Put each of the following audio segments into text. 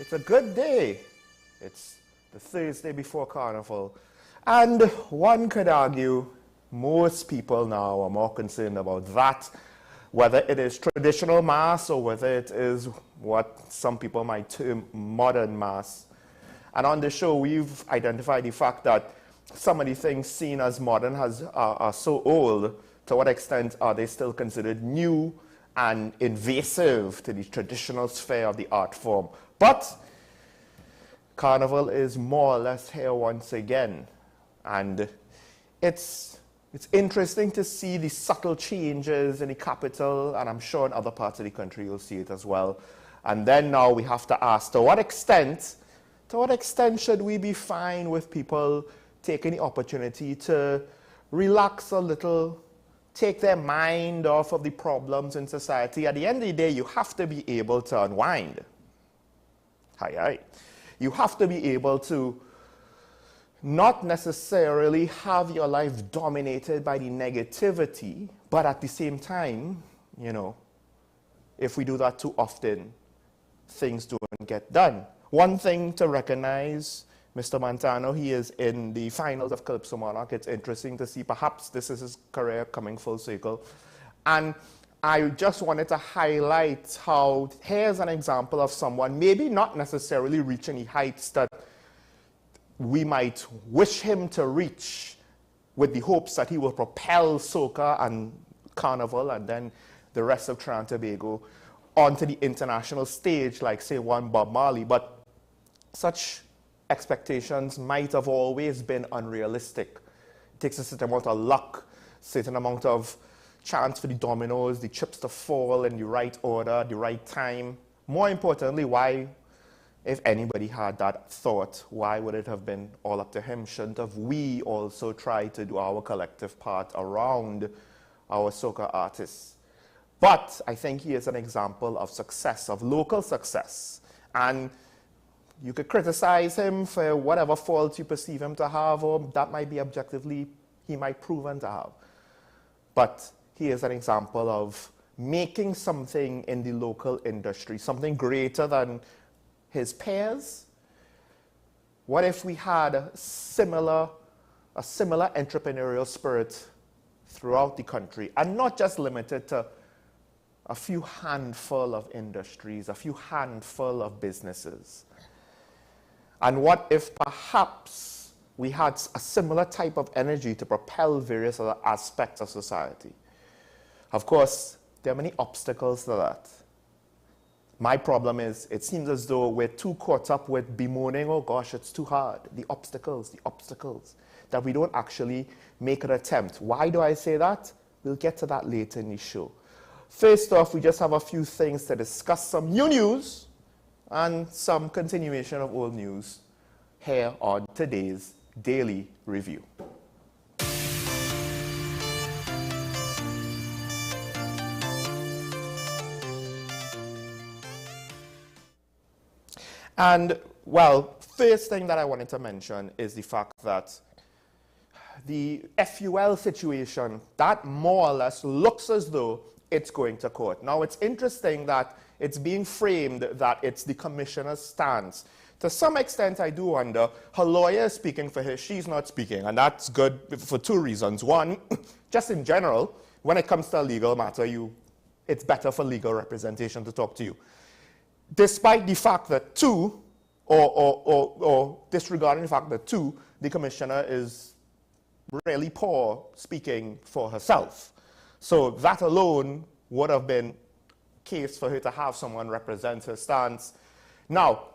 It's a good day. It's the Thursday before Carnival. And one could argue most people now are more concerned about that, whether it is traditional mass or whether it is what some people might term modern mass. And on the show, we've identified the fact that some of the things seen as modern are so old. To what extent are they still considered new and invasive to the traditional sphere of the art form? But Carnival is more or less here once again. And it's interesting to see the subtle changes in the capital, and I'm sure in other parts of the country you'll see it as well. And then now we have to ask, to what extent should we be fine with people taking the opportunity to relax a little, take their mind off of the problems in society? At the end of the day, you have to be able to unwind. You have to be able to not necessarily have your life dominated by the negativity, but at the same time, you know, if we do that too often, things don't get done. One thing to recognize, Mr. Montano, he is in the finals of Calypso Monarch. It's interesting to see, perhaps this is his career coming full circle. And I just wanted to highlight how here's an example of someone maybe not necessarily reaching the heights that we might wish him to reach, with the hopes that he will propel soca and Carnival and then the rest of Trinidad and Tobago onto the international stage, like, say, one Bob Marley. But such expectations might have always been unrealistic. It takes a certain amount of luck, certain amount of chance for the dominoes, the chips to fall in the right order, the right time. More importantly, why, if anybody had that thought, why would it have been all up to him? Shouldn't have we also tried to do our collective part around our soca artists? But I think he is an example of success, of local success. And you could criticize him for whatever faults you perceive him to have, or that might be objectively he might proven to have. But he is an example of making something in the local industry, something greater than his peers. What if we had a similar entrepreneurial spirit throughout the country, and not just limited to a few handful of industries, a few handful of businesses? And what if perhaps we had a similar type of energy to propel various other aspects of society? Of course, there are many obstacles to that. My problem is, it seems as though we're too caught up with bemoaning, oh gosh, it's too hard, the obstacles, that we don't actually make an attempt. Why do I say that? We'll get to that later in the show. First off, we just have a few things to discuss, some new news and some continuation of old news here on today's Daily Review. And, well, first thing that I wanted to mention is the fact that the FUL situation, that more or less looks as though it's going to court. Now, it's interesting that it's being framed that it's the commissioner's stance. To some extent, I do wonder, her lawyer is speaking for her, she's not speaking, and that's good for two reasons. One, just in general, when it comes to a legal matter, it's better for legal representation to talk to you. Despite the fact that disregarding the fact that the commissioner is really poor speaking for herself. So that alone would have been case for her to have someone represent her stance. Now,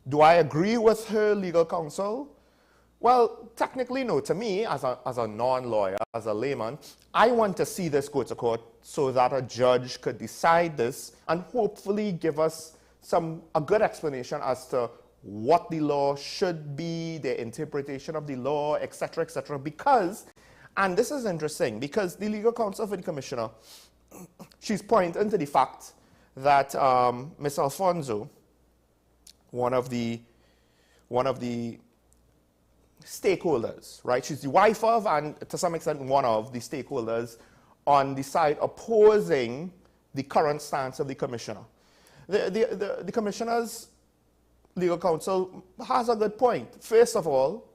do I agree with her legal counsel? Well, technically no. To me, as a non-lawyer, as a layman, I want to see this go to court so that a judge could decide this and hopefully give us a good explanation as to what the law should be, the interpretation of the law, etc., etc. Because, and this is interesting, because the legal counsel for the commissioner, she's pointing to the fact that Ms. Alfonso, one of the stakeholders, right? She's the wife of, and to some extent one of the stakeholders on the side opposing the current stance of the commissioner. The commissioner's legal counsel has a good point. First of all,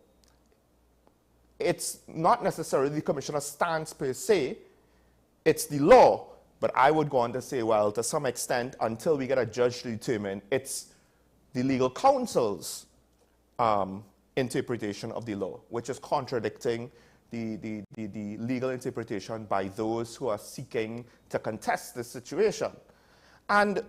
it's not necessarily the commissioner's stance per se, it's the law. But I would go on to say, well, to some extent, until we get a judge to determine, it's the legal counsel's interpretation of the law, which is contradicting the legal interpretation by those who are seeking to contest this situation. And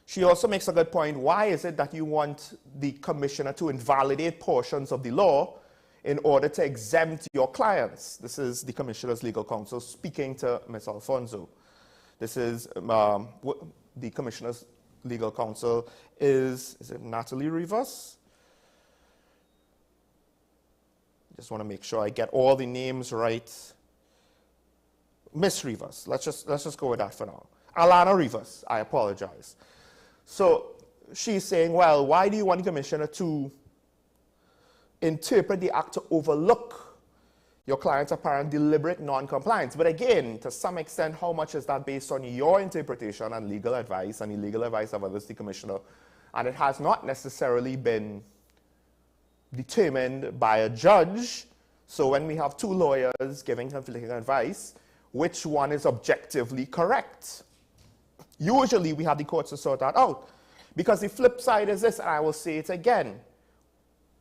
she also makes a good point. Why is it that you want the commissioner to invalidate portions of the law in order to exempt your clients? This is the commissioner's legal counsel speaking to Ms. Alfonso. This is the commissioner's legal counsel is it Natalie Rivas? Just want to make sure I get all the names right. Miss Rivas. Let's just go with that for now. Alana Rivas. I apologize. So she's saying, well, why do you want the commissioner to interpret the act to overlook your client's apparent deliberate non-compliance? But again, to some extent, how much is that based on your interpretation and legal advice and the legal advice of others, the commissioner? And it has not necessarily been determined by a judge. So when we have two lawyers giving conflicting advice, which one is objectively correct? Usually we have the courts to sort that out. Because the flip side is this, and I will say it again.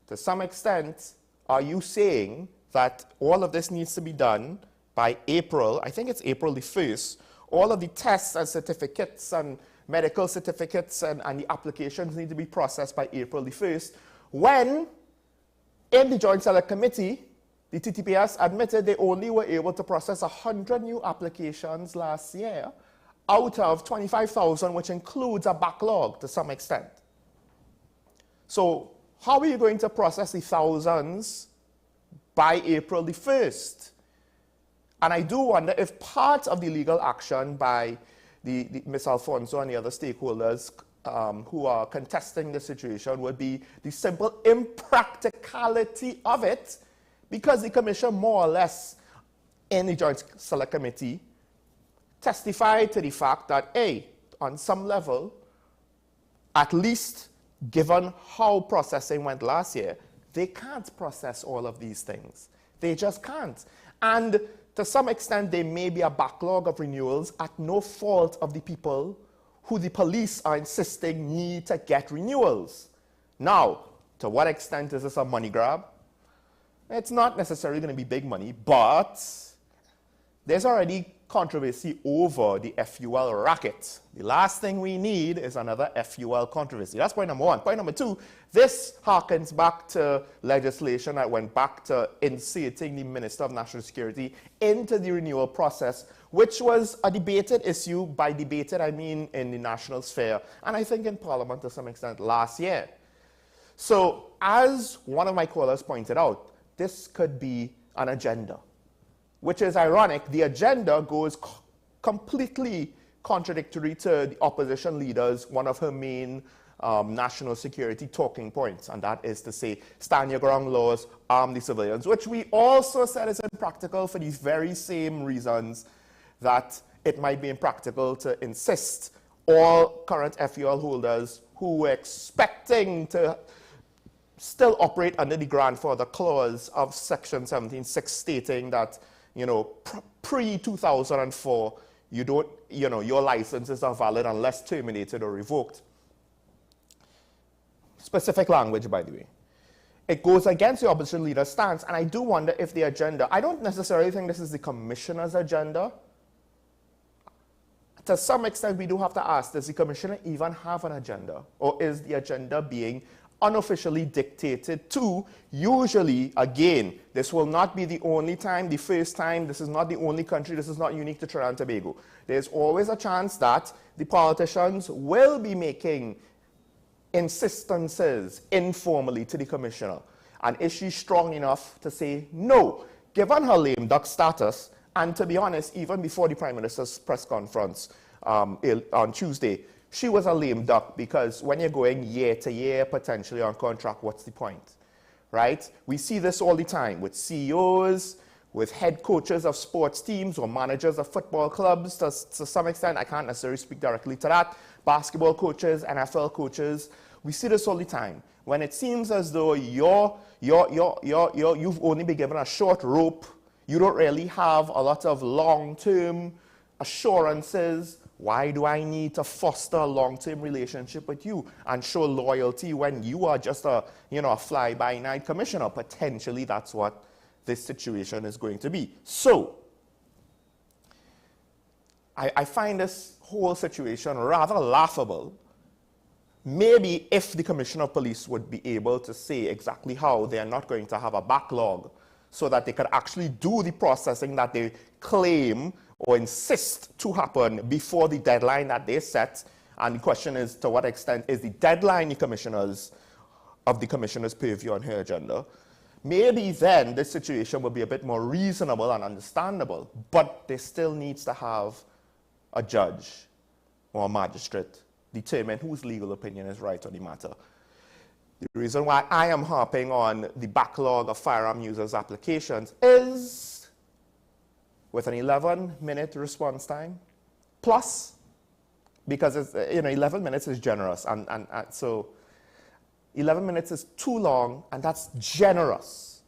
To some extent, are you saying that all of this needs to be done by April, I think it's April the 1st, all of the tests and certificates and medical certificates and the applications need to be processed by April the 1st, when in the Joint Select Committee, the TTPS admitted they only were able to process 100 new applications last year out of 25,000, which includes a backlog to some extent. So how are you going to process the thousands by April the 1st? And I do wonder if part of the legal action by the Ms. Alfonso and the other stakeholders who are contesting the situation would be the simple impracticality of it, because the commission more or less in the Joint Select Committee testified to the fact that, A, on some level, at least given how processing went last year, they can't process all of these things. They just can't. And to some extent, there may be a backlog of renewals at no fault of the people who the police are insisting need to get renewals. Now, to what extent is this a money grab? It's not necessarily going to be big money, but there's already controversy over the FUL racket. The last thing we need is another FUL controversy. That's point number one. Point number two, this harkens back to legislation that went back to inserting the Minister of National Security into the renewal process, which was a debated issue. By debated, I mean in the national sphere, and I think in Parliament to some extent last year. So, as one of my callers pointed out, this could be an agenda, which is ironic. The agenda goes completely contradictory to the opposition leaders, one of her main national security talking points, and that is to say, stand your ground laws, arm the civilians, which we also said is impractical for these very same reasons that it might be impractical to insist all current FUL holders who were expecting to still operate under the grandfather clause of Section 17.6, stating that, pre-2004, your licenses are valid unless terminated or revoked. Specific language, by the way. It goes against the opposition leader's stance, and I do wonder if the agenda, I don't necessarily think this is the commissioner's agenda. To some extent, we do have to ask, does the commissioner even have an agenda? Or is the agenda being unofficially dictated to? Usually, again, this will not be the only time, the first time, this is not the only country, this is not unique to Trinidad and Tobago. There's always a chance that the politicians will be making insistences informally to the commissioner. And is she strong enough to say no? Given her lame duck status, and to be honest, even before the Prime Minister's press conference on Tuesday, she was a lame duck, because when you're going year to year, potentially on contract, what's the point, right? We see this all the time with CEOs, with head coaches of sports teams or managers of football clubs. To some extent, I can't necessarily speak directly to that. Basketball coaches, NFL coaches, We see this all the time. When it seems as though you've only been given a short rope, you don't really have a lot of long-term assurances. Why do I need to foster a long-term relationship with you and show loyalty when you are just a fly-by-night commissioner? Potentially, that's what this situation is going to be. So, I find this whole situation rather laughable. Maybe if the Commissioner of Police would be able to say exactly how they are not going to have a backlog so that they could actually do the processing that they claim or insist to happen before the deadline that they set. And the question is, to what extent is the deadline the commissioner's purview on her agenda? Maybe then this situation will be a bit more reasonable and understandable, but they still needs to have a judge or a magistrate determine whose legal opinion is right on the matter. The reason why I am harping on the backlog of firearm users' applications is with an 11-minute response time plus, because it's, 11 minutes is generous, and so 11 minutes is too long, and that's generous.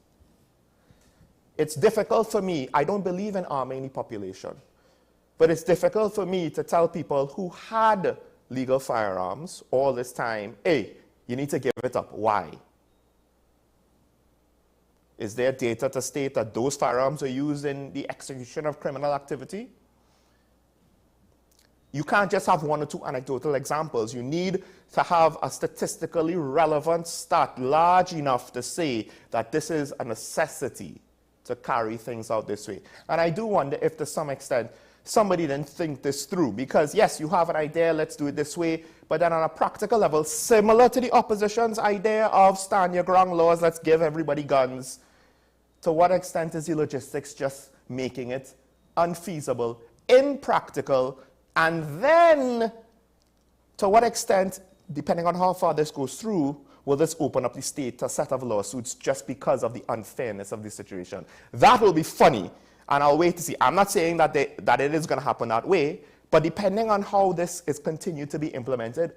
It's difficult for me. I don't believe in arming the population, but it's difficult for me to tell people who had legal firearms all this time, hey, you need to give it up. Why? Is there data to state that those firearms are used in the execution of criminal activity? You can't just have one or two anecdotal examples. You need to have a statistically relevant stat large enough to say that this is a necessity to carry things out this way. And I do wonder if to some extent somebody didn't think this through, because yes, you have an idea, let's do it this way, but then on a practical level, similar to the opposition's idea of stand your ground laws, let's give everybody guns, to what extent is the logistics just making it unfeasible, impractical, and then to what extent, depending on how far this goes through, will this open up the state to a set of lawsuits just because of the unfairness of the situation? That will be funny. And I'll wait to see. I'm not saying that it is going to happen that way, but depending on how this is continued to be implemented,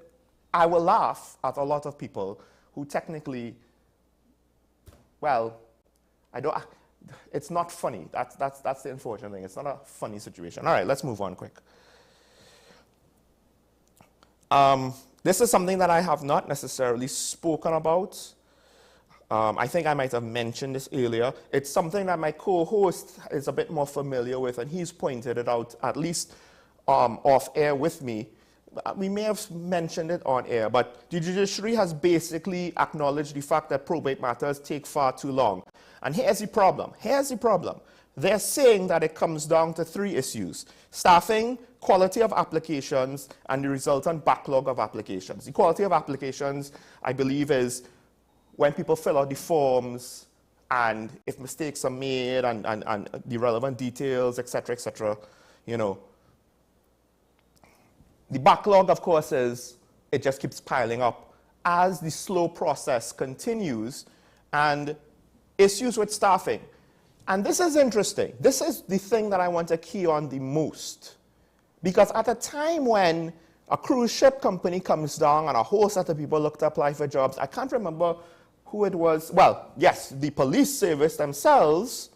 I will laugh at a lot of people who technically, well, it's not funny. That's the unfortunate thing. It's not a funny situation. All right, let's move on quick. This is something that I have not necessarily spoken about. I think I might have mentioned this earlier. It's something that my co-host is a bit more familiar with, and he's pointed it out, at least off air with me. We may have mentioned it on air, but the judiciary has basically acknowledged the fact that probate matters take far too long. And here's the problem. They're saying that it comes down to three issues: staffing, quality of applications, and the resultant backlog of applications. The quality of applications, I believe, is when people fill out the forms, and if mistakes are made, and the relevant details, etc., The backlog, of course, is it just keeps piling up as the slow process continues, and issues with staffing. And this is interesting. This is the thing that I want to key on the most, because at a time when a cruise ship company comes down and a whole set of people look to apply for jobs, I can't remember who it was. Well, yes, the police service themselves,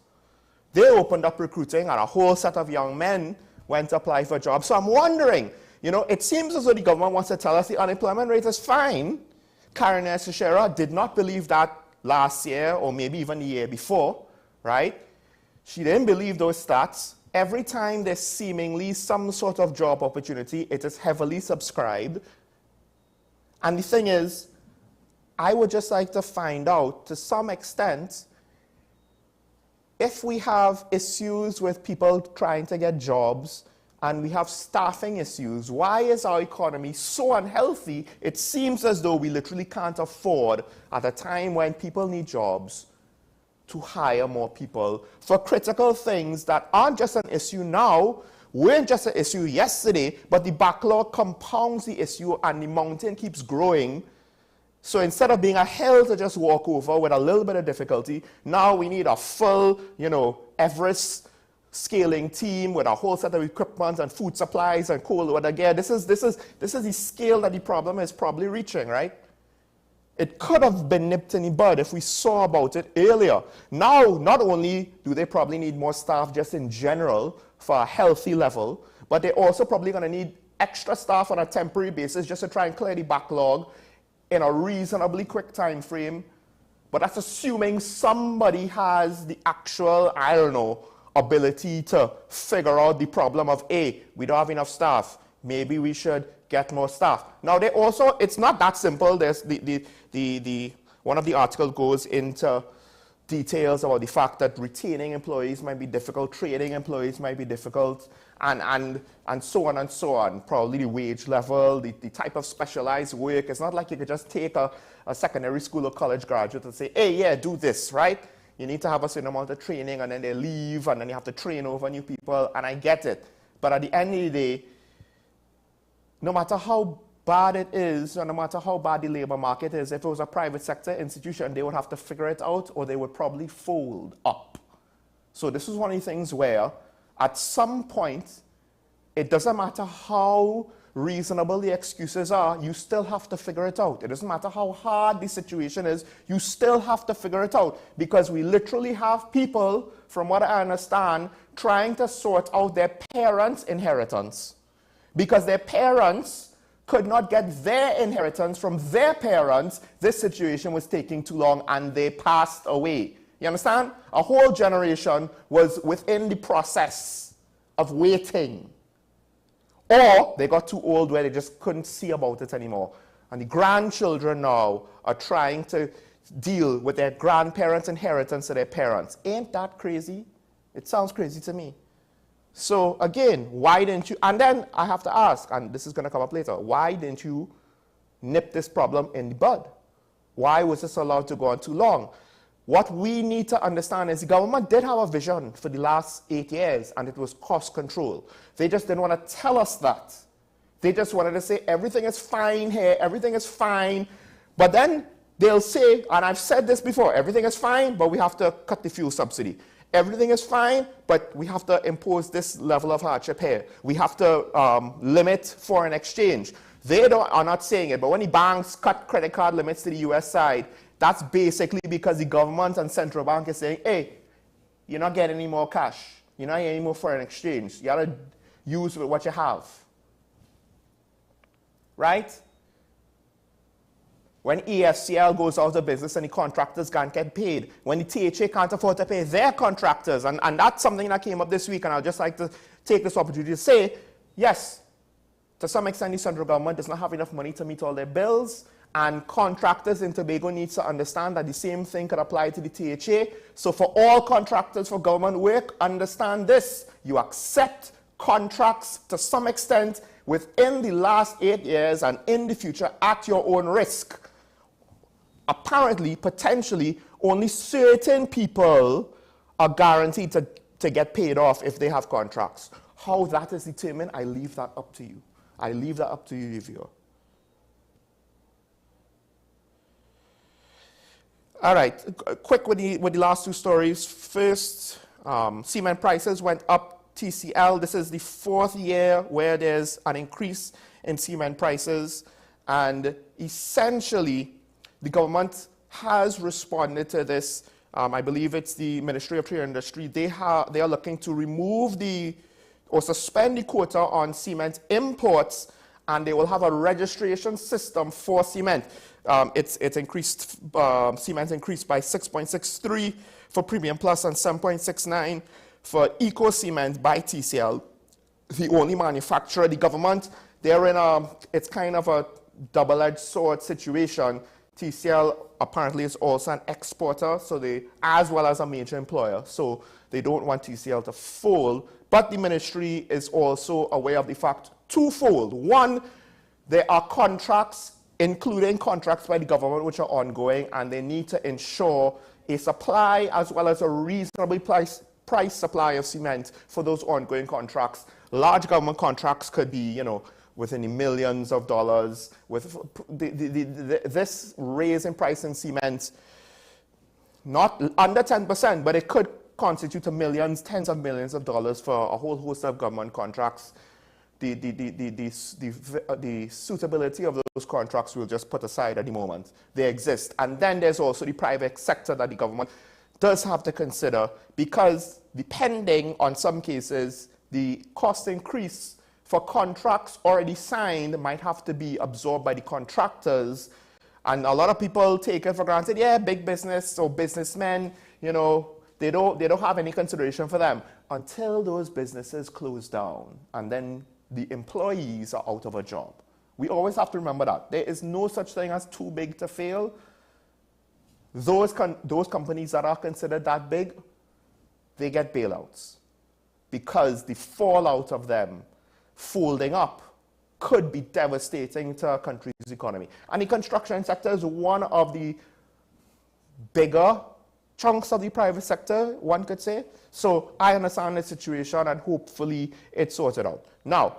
they opened up recruiting and a whole set of young men went to apply for jobs. So I'm wondering, it seems as though the government wants to tell us the unemployment rate is fine. Karen Teixeira did not believe that last year or maybe even the year before, right? She didn't believe those stats. Every time there's seemingly some sort of job opportunity, it is heavily subscribed. And the thing is, I would just like to find out, to some extent, if we have issues with people trying to get jobs and we have staffing issues, why is our economy so unhealthy? It seems as though we literally can't afford, at a time when people need jobs, to hire more people for critical things that aren't just an issue now, weren't just an issue yesterday, but the backlog compounds the issue and the mountain keeps growing. So instead of being a hill to just walk over with a little bit of difficulty, now we need a full, Everest scaling team with a whole set of equipment and food supplies and cold weather gear. This is the scale that the problem is probably reaching, right? It could have been nipped in the bud if we saw about it earlier. Now, not only do they probably need more staff just in general for a healthy level, but they're also probably going to need extra staff on a temporary basis just to try and clear the backlog in a reasonably quick time frame. But that's assuming somebody has the actual, I don't know, ability to figure out the problem of, A, we don't have enough staff. Maybe we should get more staff. Now, they also, it's not that simple. There's one of the articles goes into details about the fact that retaining employees might be difficult, training employees might be difficult, and so on and so on. Probably the wage level, the type of specialized work. It's not like you could just take a secondary school or college graduate and say, hey, yeah, do this, right? You need to have a certain amount of training, and then they leave, and then you have to train over new people, and I get it. But at the end of the day, no matter how bad it is, or no matter how bad the labor market is, if it was a private sector institution, they would have to figure it out, or they would probably fold up. So this is one of the things where, at some point, it doesn't matter how reasonable the excuses are, you still have to figure it out. It doesn't matter how hard the situation is, you still have to figure it out, because we literally have people, from what I understand, trying to sort out their parents' inheritance, because their parents could not get their inheritance from their parents. This situation was taking too long, and they passed away. You understand? A whole generation was within the process of waiting. Or they got too old where they just couldn't see about it anymore. And the grandchildren now are trying to deal with their grandparents' inheritance to their parents. Ain't that crazy? It sounds crazy to me. So again, why didn't you, and then I have to ask, and this is going to come up later, why didn't you nip this problem in the bud? Why was this allowed to go on too long? What we need to understand is the government did have a vision for the last 8 years, and it was cost control. They just didn't want to tell us that. They just wanted to say everything is fine here, everything is fine, but then they'll say, and I've said this before, everything is fine, but we have to cut the fuel subsidy. Everything is fine, but we have to impose this level of hardship here. We have to limit foreign exchange. They are not saying it, but when the banks cut credit card limits to the US side, that's basically because the government and central bank is saying, hey, you're not getting any more cash. You're not getting any more foreign exchange. You got to use what you have. Right? When ESCL goes out of business and the contractors can't get paid, when the THA can't afford to pay their contractors, and that's something that came up this week, and I'd just like to take this opportunity to say, yes, to some extent the central government does not have enough money to meet all their bills, and contractors in Tobago need to understand that the same thing could apply to the THA. So for all contractors for government work, understand this. You accept contracts to some extent within the last 8 years and in the future at your own risk. Apparently, potentially, only certain people are guaranteed to get paid off if they have contracts. How that is determined, I leave that up to you. I leave that up to you, viewer. All right, quick with the last two stories. First, cement prices went up. TCL, this is the 4th year where there's an increase in cement prices, and essentially, the government has responded to this. I believe it's the Ministry of Trade and Industry. They are looking to remove or suspend the quota on cement imports, and they will have a registration system for cement. It's increased, cement increased by 6.63 for Premium Plus and 7.69 for Eco Cement by TCL, the only manufacturer. The government, they're in it's kind of a double-edged sword situation. TCL apparently is also an exporter, so as well as a major employer, so they don't want TCL to fold. But the ministry is also aware of the fact twofold. One, there are contracts, including contracts by the government, which are ongoing, and they need to ensure a supply as well as a reasonably price supply of cement for those ongoing contracts. Large government contracts could be, within the millions of dollars. With this raise in price in cement, not under 10%, but it could constitute millions, tens of millions of dollars for a whole host of government contracts. the suitability of those contracts we'll just put aside at the moment. They exist. And then there's also the private sector that the government does have to consider, because depending on some cases, the cost increase for contracts already signed might have to be absorbed by the contractors. And a lot of people take it for granted, yeah, big business or businessmen, you know, they don't have any consideration for them until those businesses close down and then the employees are out of a job. We always have to remember that. There is no such thing as too big to fail. Those companies that are considered that big, they get bailouts because the fallout of them folding up could be devastating to a country's economy. And the construction sector is one of the bigger chunks of the private sector, one could say. So I understand the situation and hopefully it's sorted out. Now,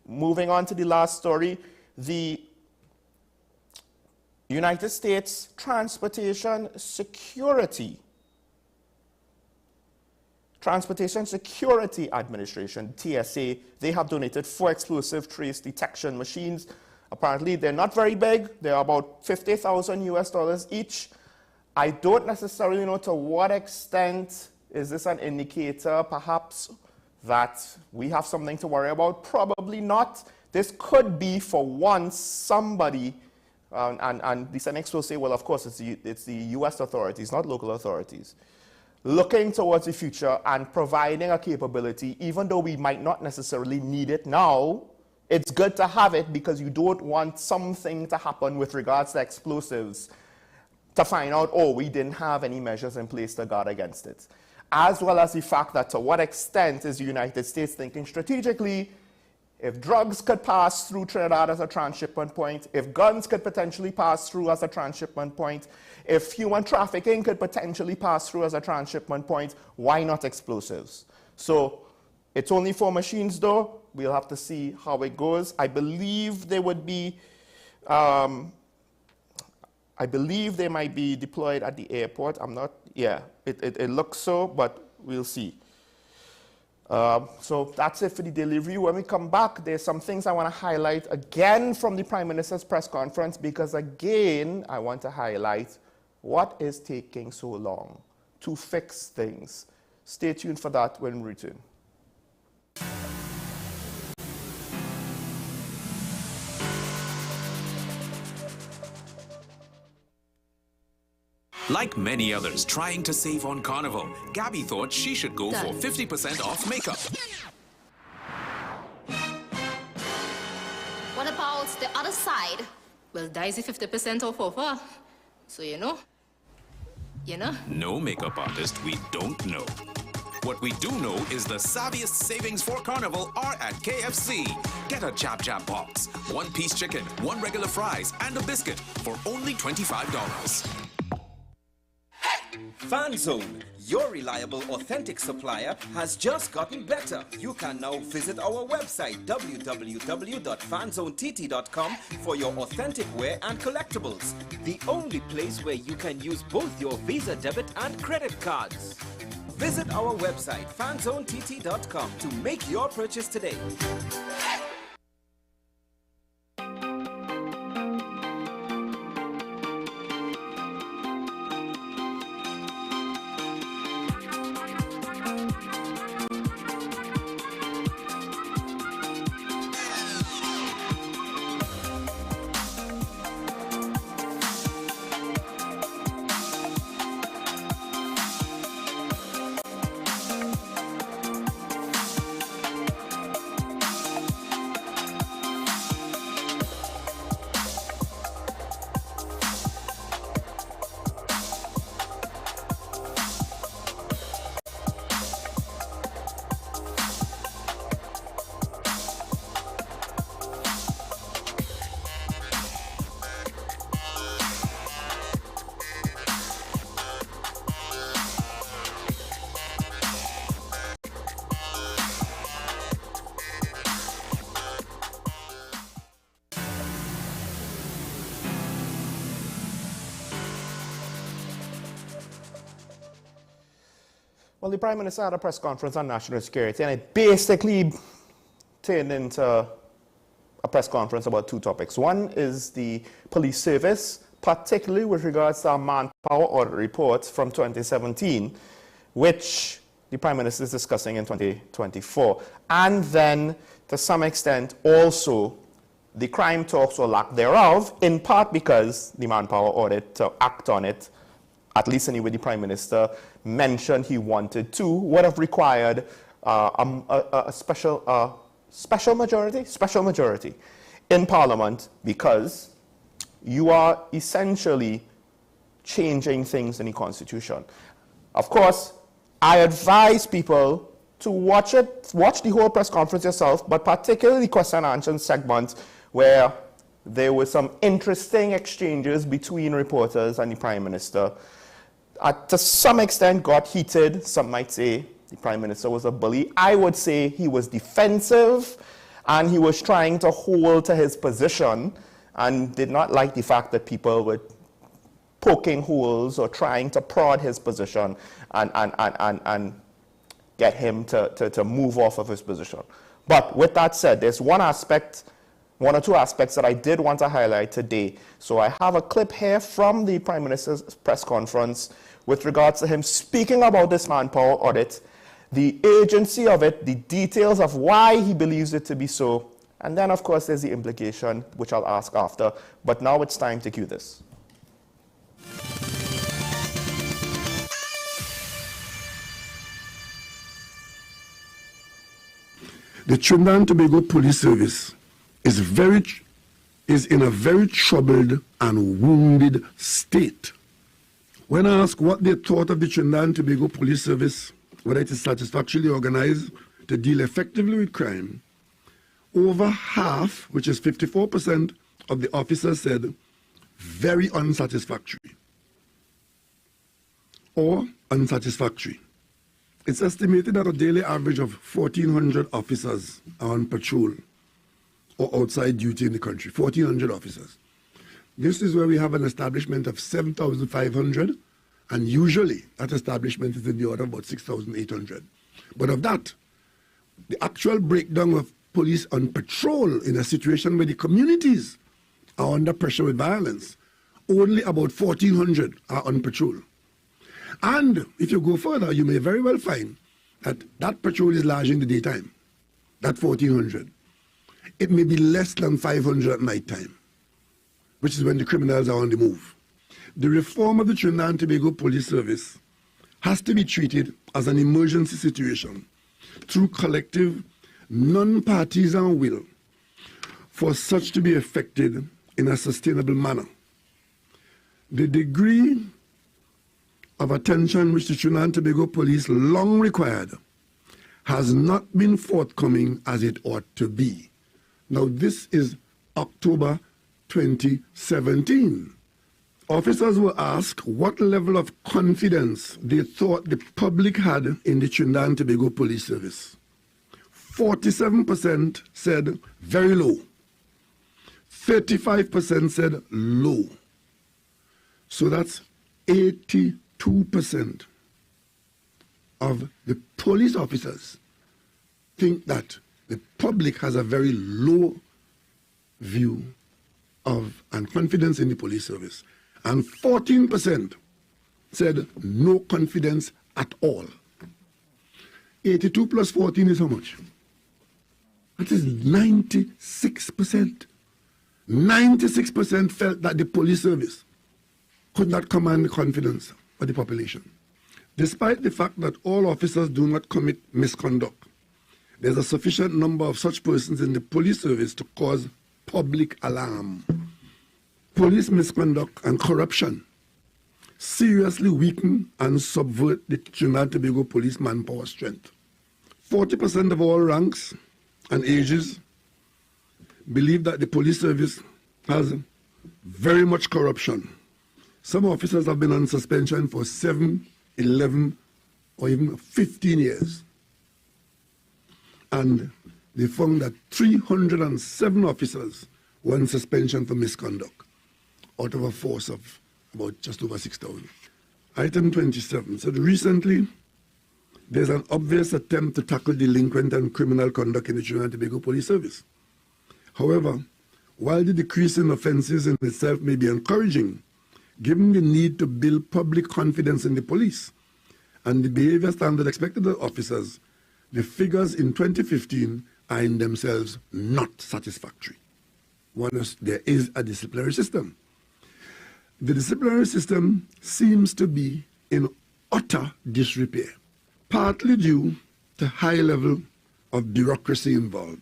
moving on to the last story, the United States Transportation Security Administration, TSA, they have donated 4 explosive trace detection machines. Apparently, they're not very big. They're about $50,000 US each. I don't necessarily know to what extent is this an indicator, perhaps, that we have something to worry about. Probably not. This could be, for once, somebody, and the Senate will say, well, of course, it's the US authorities, not local authorities, looking towards the future and providing a capability, even though we might not necessarily need it now. It's good to have it because you don't want something to happen with regards to explosives to find out, oh, we didn't have any measures in place to guard against it. As well as the fact that to what extent is the United States thinking strategically, if drugs could pass through Trinidad as a transshipment point, if guns could potentially pass through as a transshipment point, if human trafficking could potentially pass through as a transshipment point, why not explosives? So it's only 4 machines though. We'll have to see how it goes. I believe they would be, I believe they might be deployed at the airport. I'm not, yeah, it looks so, but we'll see. So that's it for the daily review. When we come back, there's some things I want to highlight again from the Prime Minister's press conference, because again, I want to highlight what is taking so long to fix things. Stay tuned for that when we return. Like many others trying to save on Carnival, Gabby thought she should go for 50% off makeup. What about the other side? Well, Daisy 50% off offer. So you know. No makeup artist we don't know. What we do know is the savviest savings for Carnival are at KFC. Get a Jab Jab box, 1-piece chicken, 1 regular fries, and a biscuit for only $25. FanZone, your reliable, authentic supplier, has just gotten better. You can now visit our website www.fanzonett.com for your authentic wear and collectibles. The only place where you can use both your Visa debit and credit cards. Visit our website fanzonett.com to make your purchase today. Well, the Prime Minister had a press conference on national security, and it basically turned into a press conference about two topics. One is the police service, particularly with regards to our manpower audit report from 2017, which the Prime Minister is discussing in 2024. And then, to some extent, also the crime talks or lack thereof, in part because the manpower audit, to act on it, at least anyway the Prime Minister mentioned he wanted to, would have required a special majority in Parliament, because you are essentially changing things in the Constitution. Of course, I advise people to watch the whole press conference yourself, but particularly the question and answer segment where there were some interesting exchanges between reporters and the Prime Minister. To some extent got heated. Some might say the Prime Minister was a bully. I would say he was defensive and he was trying to hold to his position and did not like the fact that people were poking holes or trying to prod his position and get him to move off of his position. But with that said, there's one or two aspects that I did want to highlight today. So I have a clip here from the Prime Minister's press conference with regards to him speaking about this manpower audit, the urgency of it, the details of why he believes it to be so, and then of course there's the implication, which I'll ask after. But now it's time to cue this. The Trinidad and Tobago Police Service is in a very troubled and wounded state. When asked what they thought of the Trinidad and Tobago Police Service, whether it is satisfactorily organized to deal effectively with crime, over half, which is 54% of the officers, said very unsatisfactory or unsatisfactory. It's estimated that a daily average of 1,400 officers are on patrol or outside duty in the country, 1,400 officers. This is where we have an establishment of 7,500, and usually that establishment is in the order of about 6,800. But of that, the actual breakdown of police on patrol in a situation where the communities are under pressure with violence, only about 1,400 are on patrol. And if you go further, you may very well find that that patrol is large in the daytime, that 1,400. It may be less than 500 at night time, which is when the criminals are on the move. The reform of the Trinidad and Tobago Police Service has to be treated as an emergency situation through collective, non-partisan will for such to be effected in a sustainable manner. The degree of attention which the Trinidad and Tobago Police long required has not been forthcoming as it ought to be. Now, this is October 2017. Officers were asked what level of confidence they thought the public had in the Trinidad and Tobago Police Service. 47% said very low. 35% said low. So that's 82% of the police officers think that the public has a very low view of and confidence in the police service. And 14% said no confidence at all. 82 plus 14 is how much? That is 96%. 96% felt that the police service could not command the confidence of the population. Despite the fact that all officers do not commit misconduct, there's a sufficient number of such persons in the police service to cause public alarm. Police misconduct and corruption seriously weaken and subvert the Trinidad and Tobago police manpower strength. 40% of all ranks and ages believe that the police service has very much corruption. Some officers have been on suspension for 7, 11, or even 15 years. And they found that 307 officers were on suspension for misconduct out of a force of about just over 6,000. Item 27 said recently there's an obvious attempt to tackle delinquent and criminal conduct in the Trinidad and Tobago Police Service. However, while the decrease in offences in itself may be encouraging, given the need to build public confidence in the police and the behaviour standard expected of officers, the figures in 2015 are in themselves not satisfactory. There is a disciplinary system. The disciplinary system seems to be in utter disrepair, partly due to high level of bureaucracy involved.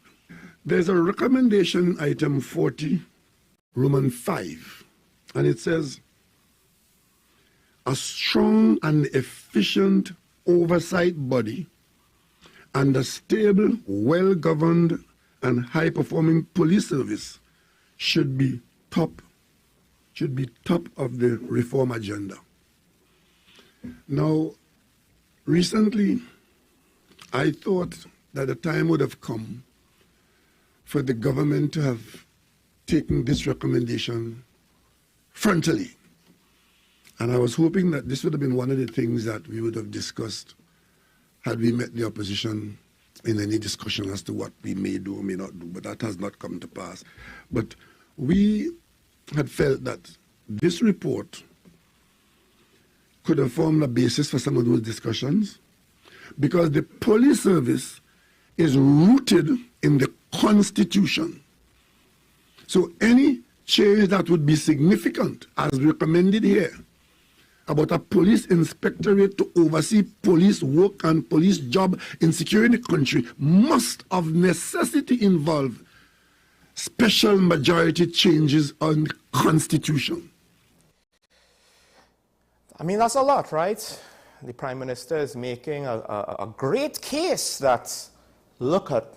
There's a recommendation, item 40, Roman 5, and it says, a strong and efficient oversight body and a stable, well-governed and high-performing police service should be top of the reform agenda. Now, recently, I thought that the time would have come for the government to have taken this recommendation frontally. And I was hoping that this would have been one of the things that we would have discussed had we met the opposition in any discussion as to what we may do or may not do, but that has not come to pass. But we had felt that this report could have formed a basis for some of those discussions, because the police service is rooted in the Constitution. So any change that would be significant, as recommended here, about a police inspectorate to oversee police work and police job in securing the country, must of necessity involve special majority changes on the Constitution. I mean, that's a lot, right? The Prime Minister is making a great case that, look at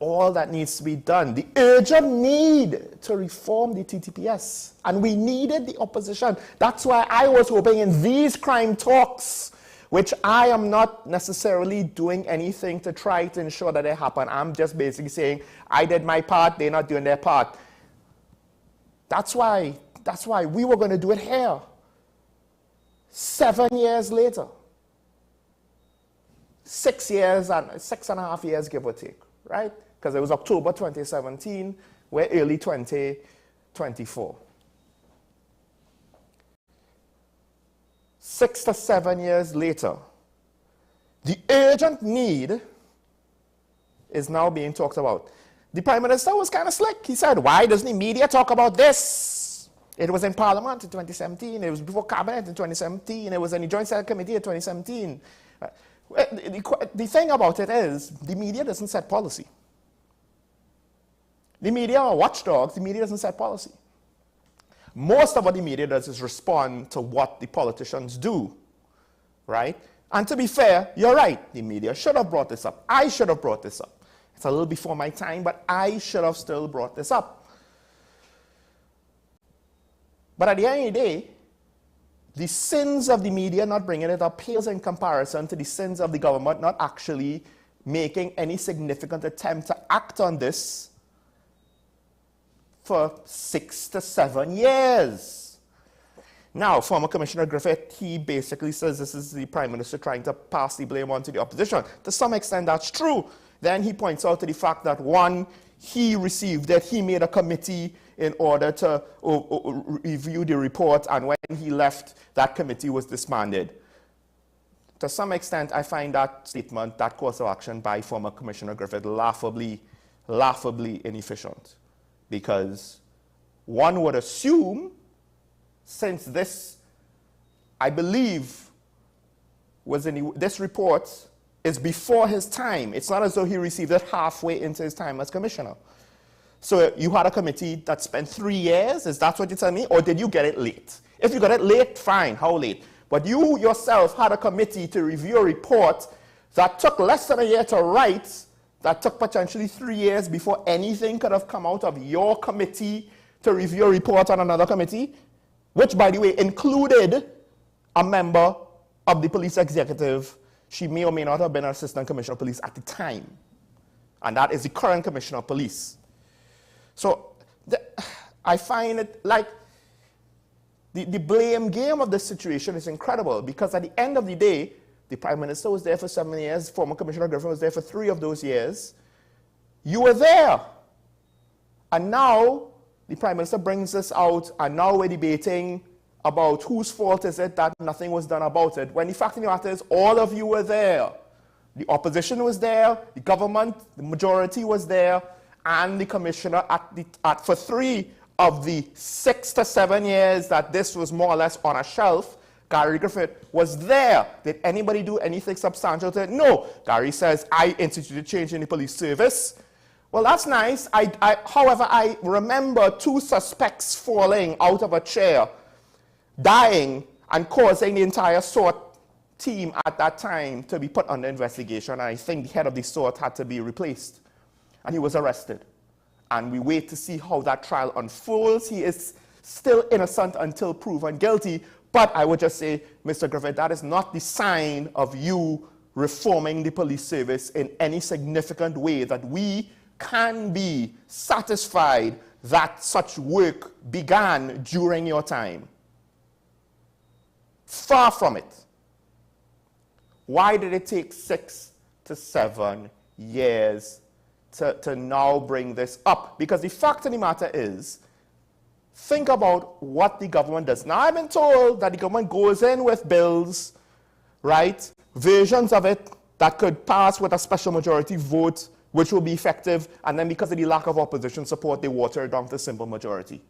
all that needs to be done. The urgent need to reform the TTPS. And we needed the opposition. That's why I was hoping in these crime talks, which I am not necessarily doing anything to try to ensure that they happen. I'm just basically saying, I did my part, they're not doing their part. That's why we were going to do it here. 7 years later. 6 years and 6.5 years, give or take, right? Because it was October 2017, we're early 2024. 6 to 7 years later, the urgent need is now being talked about. The Prime Minister was kind of slick. He said, why doesn't the media talk about this? It was in Parliament in 2017. It was before Cabinet in 2017. It was in the Joint Select Committee in 2017. The thing about it is, the media doesn't set policy. The media are watchdogs. The media doesn't set policy. Most of what the media does is respond to what the politicians do, right? And to be fair, you're right. The media should have brought this up. I should have brought this up. It's a little before my time, but I should have still brought this up. But at the end of the day, the sins of the media not bringing it up pales in comparison to the sins of the government not actually making any significant attempt to act on this for 6 to 7 years. Now, former Commissioner Griffith, he basically says this is the Prime Minister trying to pass the blame on to the opposition. To some extent, that's true. Then he points out to the fact that, one, he received it, he made a committee in order to review the report, and when he left, that committee was disbanded. To some extent, I find that statement, that course of action by former Commissioner Griffith laughably inefficient. Because one would assume, since this, I believe, was in this report is before his time. It's not as though he received it halfway into his time as commissioner. So you had a committee that spent 3 years, is that what you're telling me? Or did you get it late? If you got it late, fine, how late? But you yourself had a committee to review a report that took less than a year to write, that took potentially 3 years before anything could have come out of your committee to review a report on another committee, which, by the way, included a member of the police executive. She may or may not have been an assistant commissioner of police at the time. And that is the current commissioner of police. So I find it like the blame game of this situation is incredible, because at the end of the day, The Prime Minister was there for 7 years. Former Commissioner Griffin was there for 3 of those years. You were there. And now the Prime Minister brings this out, and now we're debating about whose fault is it that nothing was done about it, when the fact of the matter is all of you were there. The opposition was there, the government, the majority was there, and the commissioner for 3 of the 6 to 7 years that this was more or less on a shelf, Gary Griffith was there. Did anybody do anything substantial to it? No. Gary says, I instituted change in the police service. Well, that's nice. However, I remember 2 suspects falling out of a chair, dying, and causing the entire SWAT team at that time to be put under investigation. And I think the head of the SWAT had to be replaced. And he was arrested. And we wait to see how that trial unfolds. He is still innocent until proven guilty. But I would just say, Mr. Griffith, that is not the sign of you reforming the police service in any significant way that we can be satisfied that such work began during your time. Far from it. Why did it take 6 to 7 years to now bring this up? Because the fact of the matter is, think about what the government does. Now, I've been told that the government goes in with bills, right, versions of it that could pass with a special majority vote, which will be effective, and then because of the lack of opposition support, they water it down to simple majority.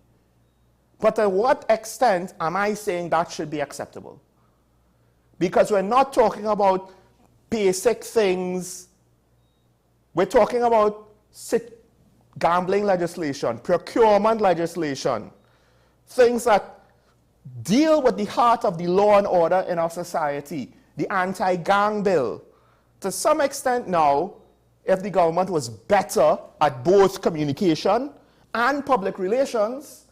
But to what extent am I saying that should be acceptable? Because we're not talking about basic things. We're talking about gambling legislation, procurement legislation, things that deal with the heart of the law and order in our society, the anti-gang bill. To some extent now, if the government was better at both communication and public relations,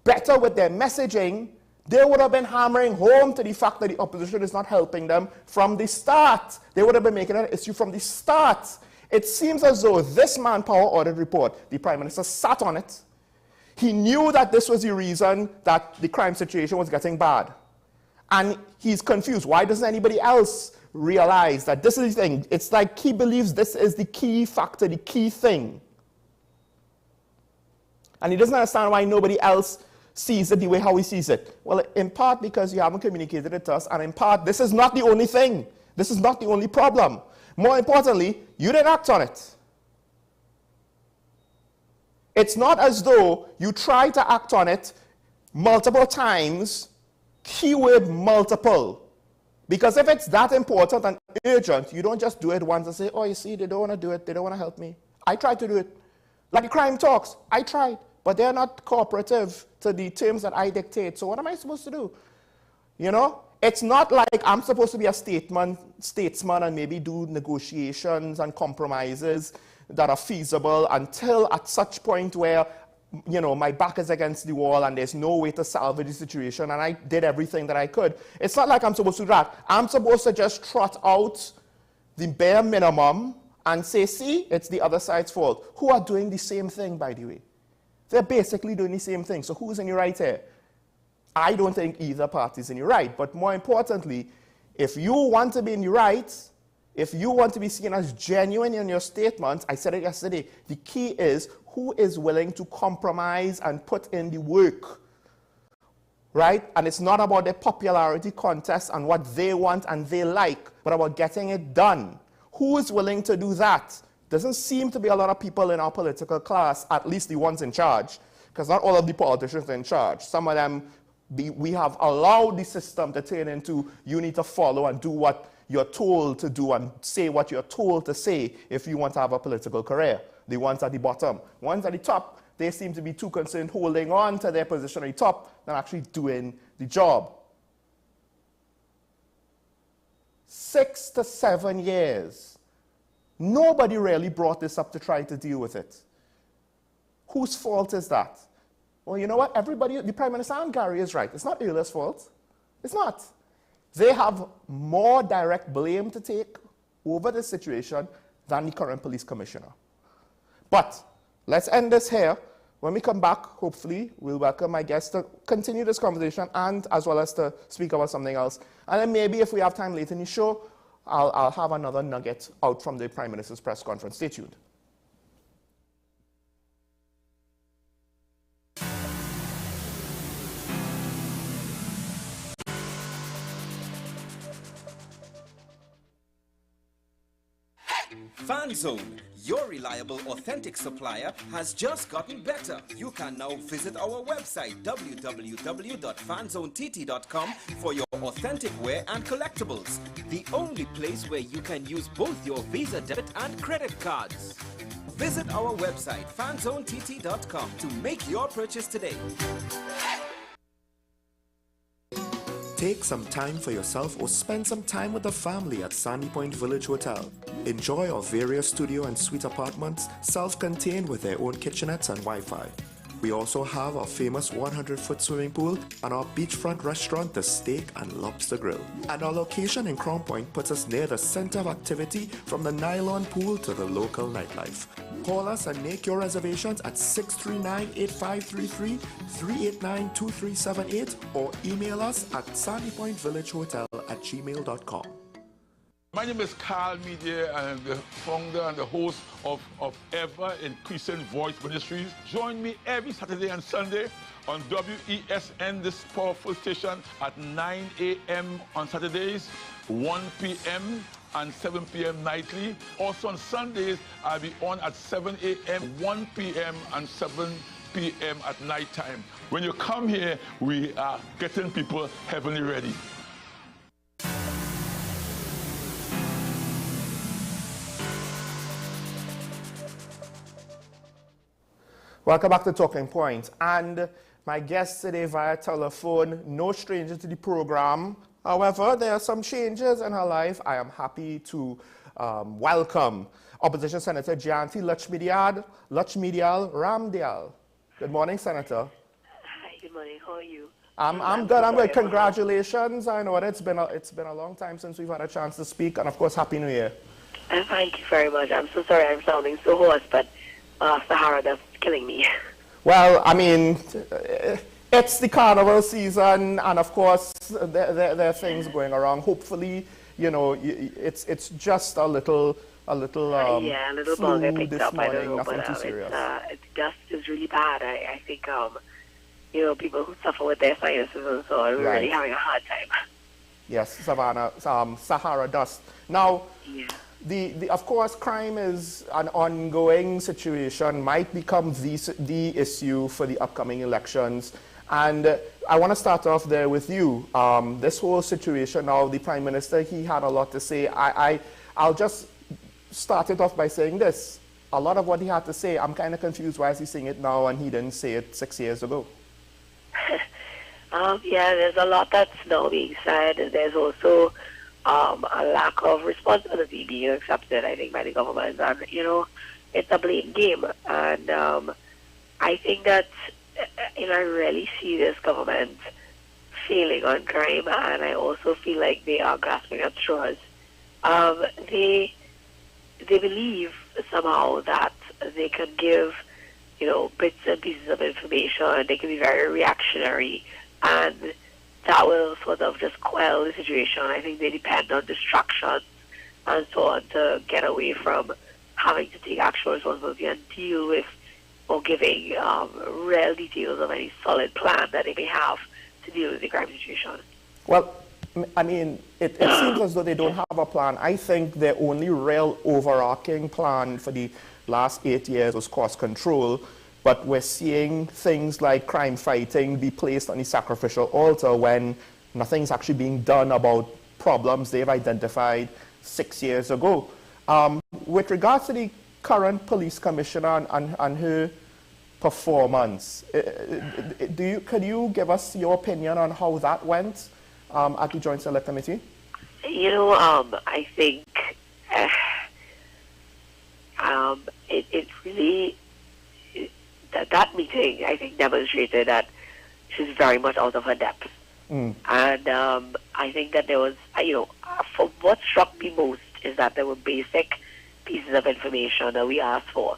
better with their messaging, they would have been hammering home to the fact that the opposition is not helping them from the start. They would have been making an issue from the start. It seems as though this manpower audit report, the Prime Minister sat on it. He knew that this was the reason that the crime situation was getting bad. And he's confused. Why doesn't anybody else realize that this is the thing? It's like he believes this is the key factor, the key thing. And he doesn't understand why nobody else sees it the way how he sees it. Well, in part because you haven't communicated it to us, and in part, this is not the only thing. This is not the only problem. More importantly, you didn't act on it. It's not as though you tried to act on it multiple times, keyword multiple. Because if it's that important and urgent, you don't just do it once and say, oh, you see, they don't want to do it, they don't want to help me. I tried to do it. Like the crime talks, I tried, but they're not cooperative to the terms that I dictate. So what am I supposed to do? You know? It's not like I'm supposed to be a statesman and maybe do negotiations and compromises that are feasible until at such point where, you know, my back is against the wall and there's no way to salvage the situation and I did everything that I could. It's not like I'm supposed to do that. I'm supposed to just trot out the bare minimum and say, see, it's the other side's fault. Who are doing the same thing, by the way? They're basically doing the same thing. So who's in the right here? I don't think either party is in the right. But more importantly, if you want to be in the right, if you want to be seen as genuine in your statements, I said it yesterday, the key is who is willing to compromise and put in the work, right? And it's not about the popularity contest and what they want and they like, but about getting it done. Who is willing to do that? Doesn't seem to be a lot of people in our political class, at least the ones in charge, because not all of the politicians are in charge. Some of them, we have allowed the system to turn into you need to follow and do what you're told to do and say what you're told to say if you want to have a political career. The ones at the bottom. Ones at the top, they seem to be too concerned holding on to their position at the top than actually doing the job. 6 to 7 years. Nobody really brought this up to try to deal with it. Whose fault is that? Well, you know what? Everybody, the Prime Minister and Gary is right. It's not Earl's fault. It's not. They have more direct blame to take over the situation than the current police commissioner. But let's end this here. When we come back, hopefully, we'll welcome my guests to continue this conversation and as well as to speak about something else. And then maybe if we have time later in the show, I'll have another nugget out from the Prime Minister's press conference. Stay tuned. FanZone, your reliable, authentic supplier, has just gotten better. You can now visit our website www.fanzonett.com for your authentic wear and collectibles. The only place where you can use both your Visa debit and credit cards. Visit our website fanzonett.com to make your purchase today. Take some time for yourself or spend some time with the family at Sandy Point Village Hotel. Enjoy our various studio and suite apartments, self-contained with their own kitchenettes and Wi-Fi. We also have our famous 100-foot swimming pool and our beachfront restaurant, The Steak and Lobster Grill. And our location in Crown Point puts us near the center of activity from the nylon pool to the local nightlife. Call us and make your reservations at 639-8533, 389-2378 or email us at sandypointvillagehotel@gmail.com. My name is Carl Media. I am the founder and the host of Ever Increasing Voice Ministries. Join me every Saturday and Sunday on WESN, this powerful station, at 9 a.m. on Saturdays, 1 p.m. and 7 p.m. nightly. Also on Sundays, I'll be on at 7 a.m., 1 p.m. and 7 p.m. at night time. When you come here, we are getting people heavenly ready. Welcome back to Talking Point. And my guest today via telephone, no stranger to the program. However, there are some changes in her life. I am happy to welcome Opposition Senator Jayanti Lachmedial Ramdale. Good morning, Senator. Hi, good morning. How are you? I'm good. I'm good. Congratulations. I know it's been a long time since we've had a chance to speak, and of course, Happy New Year. And thank you very much. I'm so sorry I'm sounding so hoarse, but Sahara, that's killing me. Well, I mean, it's the carnival season, and of course, there are things going around. Hopefully, you know, it's just a little yeah, a little bug I picked up. I don't know, nothing but too serious. It's just is really bad. I think you know, people who suffer with their sinuses and so on, we're really having a hard time. Yes, Sahara dust. Now, yeah. Of course, crime is an ongoing situation, might become the issue for the upcoming elections. And I want to start off there with you. This whole situation now, the Prime Minister, he had a lot to say. I'll just start it off by saying this. A lot of what he had to say, I'm kind of confused why is he saying it now and he didn't say it 6 years ago. Yeah, there's a lot that's now being said. There's also a lack of responsibility being accepted, I think, by the government. And, you know, it's a blame game. And I think that, you know, I really see this government failing on crime, and I also feel like they are grasping at straws. They believe somehow that they can give, you know, bits and pieces of information. They can be very reactionary, and that will sort of just quell the situation. I think they depend on distractions and so on to get away from having to take actual responsibility and deal with or giving real details of any solid plan that they may have to deal with the crime situation. Well, I mean, it seems as though they don't have a plan. I think their only real overarching plan for the last 8 years was cost control. But we're seeing things like crime fighting be placed on the sacrificial altar when nothing's actually being done about problems they've identified 6 years ago. With regards to the current police commissioner and her performance, could you give us your opinion on how that went at the Joint Select Committee? You know, I think it really... That meeting, I think, demonstrated that she's very much out of her depth. And I think that there was, you know, for what struck me most is that there were basic pieces of information that we asked for.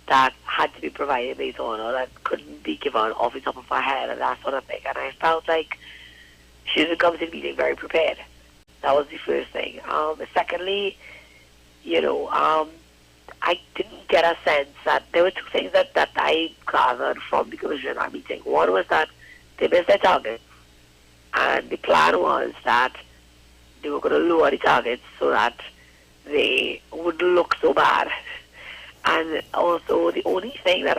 that had to be provided based on, or that couldn't be given off the top of her head and that sort of thing. And I felt like she didn't come to the meeting very prepared. That was the first thing. Secondly, I didn't get a sense that there were two things that I gathered from the commission meeting. One was that they missed their targets, and the plan was that they were going to lower the targets so that they wouldn't look so bad. And also the only thing that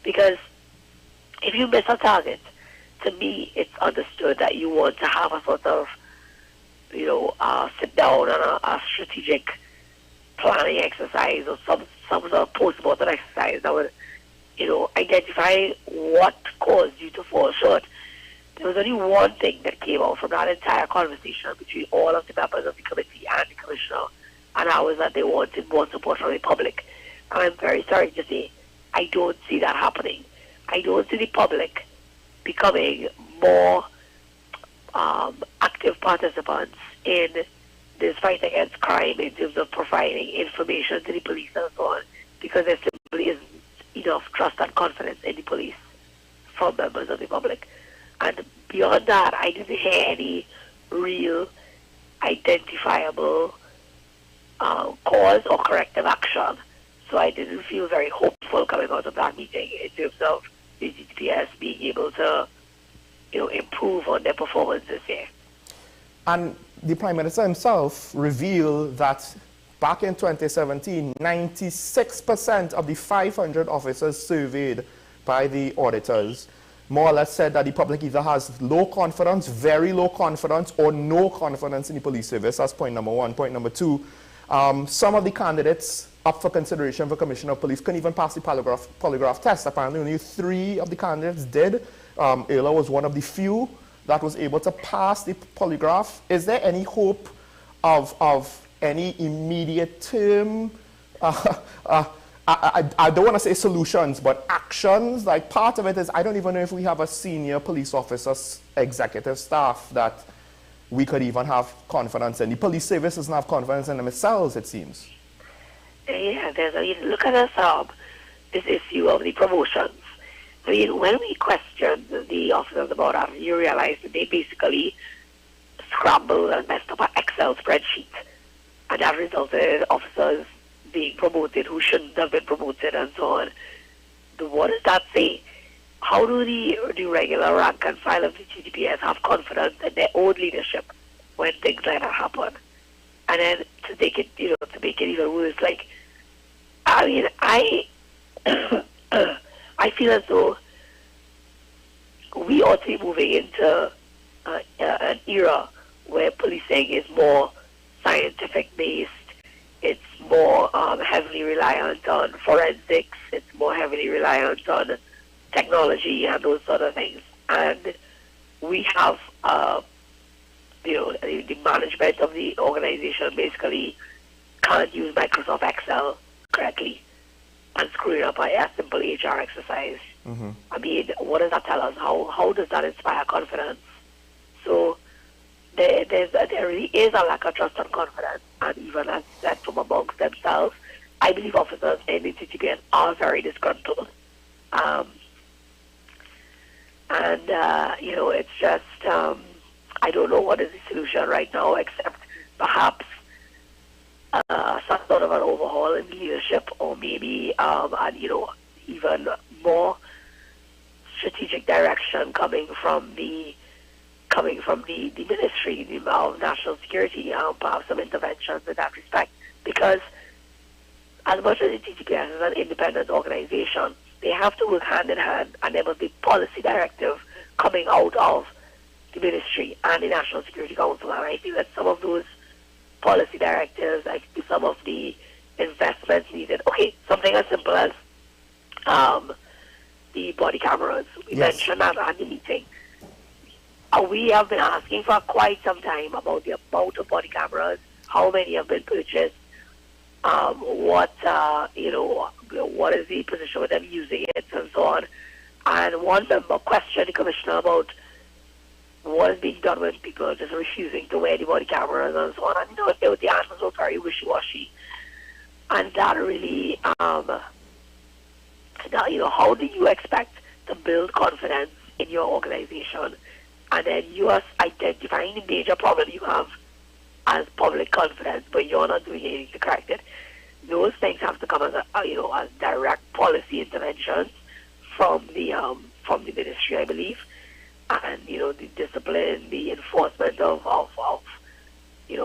because if you miss a target, to me it's understood that you want to have a sort of, sit down on a strategic planning exercise or some sort of post-mortem exercise that would, identify what caused you to fall short. There was only one thing that came out from that entire conversation between all of the members of the committee and the commissioner, and that was that they wanted more support from the public. And I'm very sorry to say, I don't see that happening. I don't see the public becoming more active participants in this fight against crime in terms of providing information to the police and so on, because there simply isn't enough trust and confidence in the police from members of the public. And beyond that, I didn't hear any real identifiable cause or corrective action. So I didn't feel very hopeful coming out of that meeting in terms of the DPS being able to, improve on their performance this year. And the Prime Minister himself revealed that back in 2017, 96% of the 500 officers surveyed by the auditors more or less said that the public either has low confidence, very low confidence, or no confidence in the police service. That's point number one. Point number two, some of the candidates up for consideration for Commissioner of Police couldn't even pass the polygraph test. Apparently only 3 of the candidates did. Ayla was one of the few that was able to pass the polygraph. Is there any hope of any immediate term, I don't want to say solutions, but actions? Like, part of it is, I don't even know if we have a senior police officer's executive staff that we could even have confidence in. The police service doesn't have confidence in themselves, it seems. Yeah, look at this issue of the promotions. I mean, when we questioned the officers about that, you realize that they basically scrambled and messed up an Excel spreadsheet, and that resulted in officers being promoted who shouldn't have been promoted and so on. What does that say? How do the regular rank and file of the GDPS have confidence in their own leadership when things like that happen? And then to make it, to make it even worse, I feel as though we ought to be moving into an era where policing is more scientific based. It's more heavily reliant on forensics. It's more heavily reliant on technology and those sort of things. And we have, the management of the organization basically can't use Microsoft Excel correctly and screwing up a simple HR exercise. Mm-hmm. I mean, what does that tell us? How does that inspire confidence? So there really is a lack of trust and confidence, and even as said from amongst themselves, I believe officers in the TTPN are very disgruntled. It's just, I don't know what is the solution right now, except perhaps some sort of an overhaul in leadership, or maybe even more strategic direction coming from the Ministry of National Security, perhaps some interventions in that respect. Because as much as the TTPS is an independent organization, they have to work hand in hand, and there must be policy directive coming out of the Ministry and the National Security Council. And I think that some of those policy directives, like some of the investments needed, something as simple as the body cameras. We mentioned that at the meeting. We have been asking for quite some time about the amount of body cameras, how many have been purchased, what is the position with them using it, and so on. And one member questioned the commissioner about what is being done with people just refusing to wear the body cameras and so on. And the answers were very wishy-washy. And that really Now, how do you expect to build confidence in your organization, and then you are identifying the major problem you have as public confidence, but you're not doing anything to correct it? Those things have to come as as direct policy interventions from the ministry, I believe, and the discipline, the enforcement of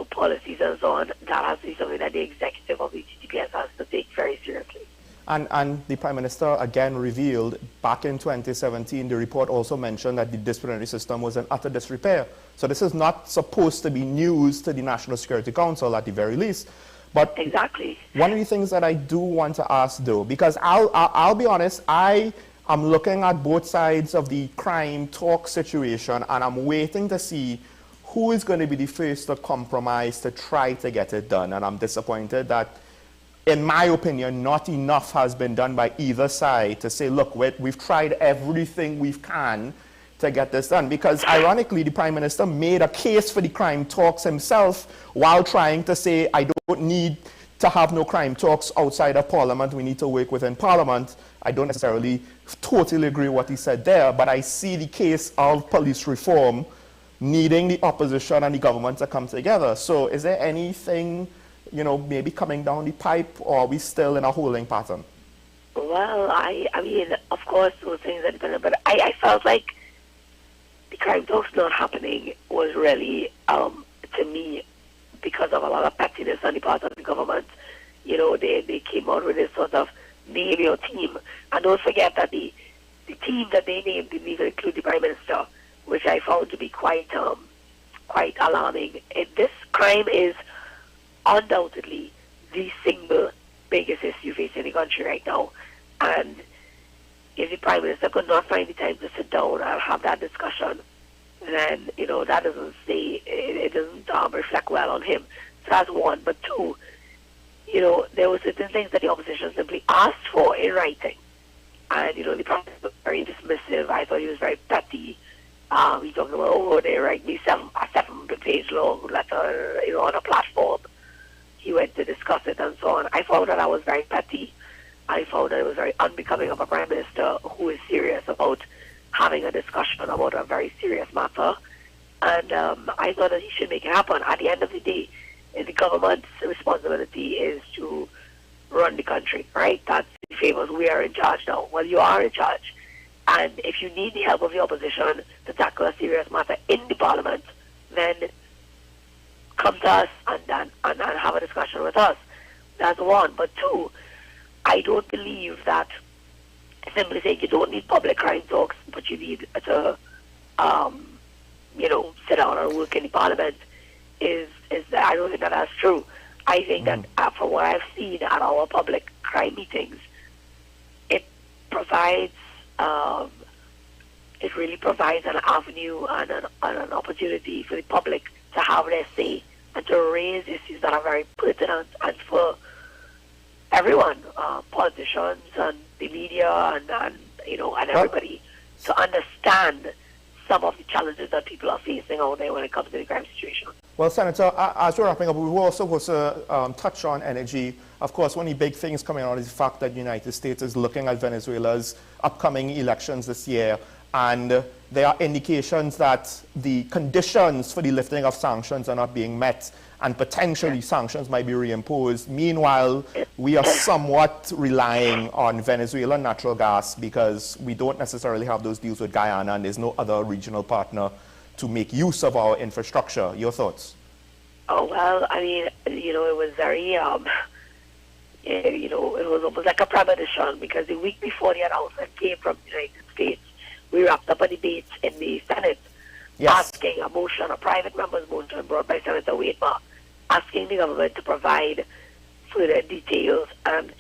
policies and so on. That has to be something that the executive of the TTPS has to take very seriously. And the Prime Minister again revealed back in 2017, the report also mentioned that the disciplinary system was in utter disrepair. So this is not supposed to be news to the National Security Council at the very least. But exactly. One of the things that I do want to ask though, because I'll be honest, I'm looking at both sides of the crime talk situation, and I'm waiting to see who is going to be the first to compromise to try to get it done. And I'm disappointed that, in my opinion, not enough has been done by either side to say, look, we've tried everything we can to get this done. Because ironically, the Prime Minister made a case for the crime talks himself while trying to say, I don't need to have no crime talks outside of Parliament. We need to work within Parliament. I don't necessarily totally agree with what he said there, but I see the case of police reform needing the opposition and the government to come together. So is there anything, maybe coming down the pipe, or are we still in a holding pattern? Well, I mean, of course, those things are dependent, but I felt like the crime talks not happening was really, to me, because of a lot of pettiness on the part of the government. They came out with this sort of name your team. And don't forget that the team that they named didn't even include the Prime Minister, which I found to be quite alarming. This crime is undoubtedly the single biggest issue facing the country right now. And if the Prime Minister could not find the time to sit down and have that discussion, then, that doesn't say, it doesn't reflect well on him. So that's one. But two, there were certain things that the opposition simply asked for in writing. And, the Prime Minister was very dismissive. I thought he was very petty. He talked about, they write me a 7-page long letter, on a platform. He went to discuss it and so on. I found that I was very petty. I found that it was very unbecoming of a Prime Minister who is serious about having a discussion about a very serious matter. And I thought that he should make it happen. At the end of the day, the government's responsibility is to run the country, right? That's the famous, we are in charge now. Well, you are in charge. And if you need the help of the opposition to tackle a serious matter in the Parliament, then come to us and have a discussion with us. That's one. But two, I don't believe that simply saying you don't need public crime talks, but you need to, sit down and work in the Parliament is I don't think that that's true. I think that from what I've seen at our public crime meetings, it provides, it really provides an avenue and an opportunity for the public to have their say and to raise issues that are very pertinent and for everyone, politicians and the media and everybody to understand some of the challenges that people are facing out there when it comes to the crime situation. Well, Senator, as we're wrapping up, we were also supposed to touch on energy. Of course, one of the big things coming out is the fact that the United States is looking at Venezuela's upcoming elections this year, and there are indications that the conditions for the lifting of sanctions are not being met, and potentially sanctions might be reimposed. Meanwhile, we are somewhat relying on Venezuelan natural gas because we don't necessarily have those deals with Guyana, and there's no other regional partner to make use of our infrastructure. Your thoughts? Oh, well, I mean, it was very, it was almost like a premonition, because the week before the announcement came from the United States, we wrapped up a debate in the Senate asking a motion, a private member's motion brought by Senator Waitmer, asking the government to provide further details. And,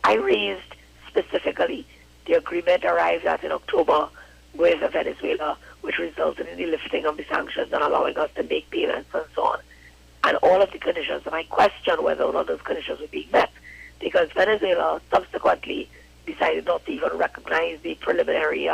I raised specifically the agreement arrived at in October with Venezuela, which resulted in the lifting of the sanctions and allowing us to make payments and so on. And all of the conditions, and I question whether or not those conditions were being met, because Venezuela subsequently decided not to even recognize the preliminary,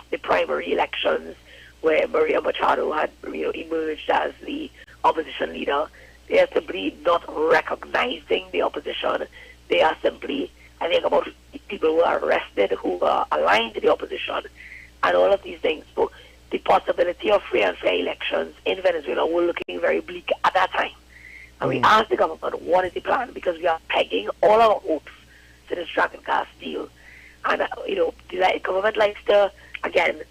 the primary elections where Maria Machado had emerged as the opposition leader. They are simply not recognizing the opposition. They are simply I think about people who are arrested, who are aligned to the opposition, and all of these things. So the possibility of free and fair elections in Venezuela were looking very bleak at that time. And we asked the government, what is the plan? Because we are pegging all our hopes to this dragon gas deal. And, the government likes to, again,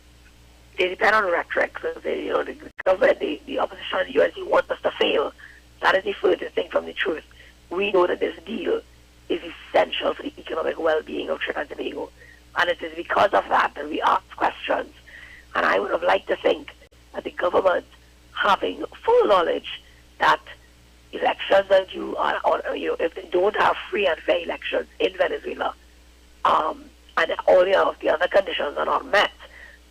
they depend on rhetoric. So the government, the opposition, the UNC wants us to fail. That is the furthest thing from the truth. We know that this deal is essential for the economic well-being of Trinidad and Tobago. And it is because of that that we ask questions. And I would have liked to think that the government, having full knowledge that elections that if they don't have free and fair elections in Venezuela, and all of the other conditions are not met,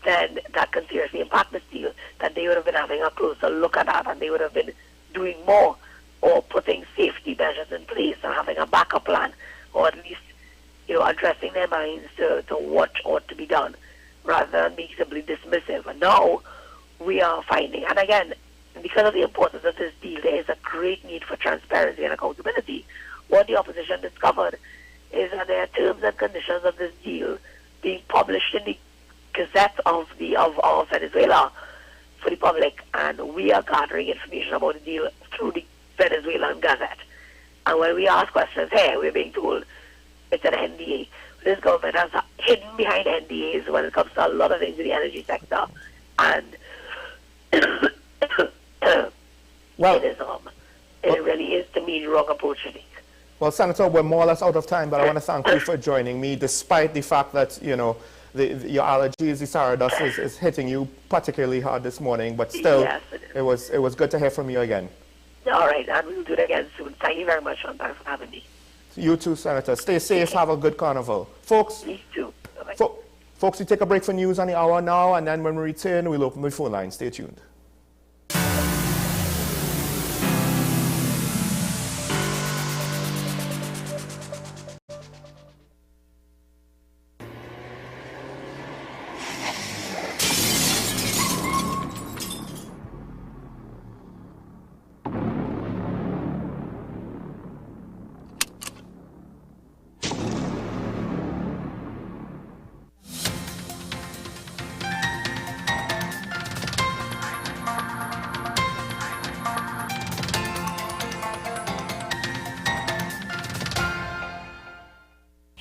then that can seriously impact this deal, that they would have been having a closer look at that, and they would have been doing more or putting safety measures in place and having a backup plan, or at least, addressing their minds to what ought to be done, rather than being simply dismissive. And now we are finding, and again, because of the importance of this deal, there is a great need for transparency and accountability. What the opposition discovered is that there are terms and conditions of this deal being published in the Gazette of Venezuela for the public, and we are gathering information about the deal through the Venezuelan Gazette. And when we ask questions here, we're being told it's an NDA. This government has hidden behind NDAs when it comes to a lot of things in the energy sector, and it really is, to me, the wrong approach to take. Well, Senator, we're more or less out of time, but I want to thank you for joining me, despite the fact that, your allergies, the Saradus is hitting you particularly hard this morning, but still, yes, it was good to hear from you again. All right, and we'll do it again soon. Thank you very much, and thanks for having me. You too, Senator. Stay safe, have a good carnival. Folks, you too. Folks, we take a break for news on the hour now, and then when we return, we'll open the phone line. Stay tuned.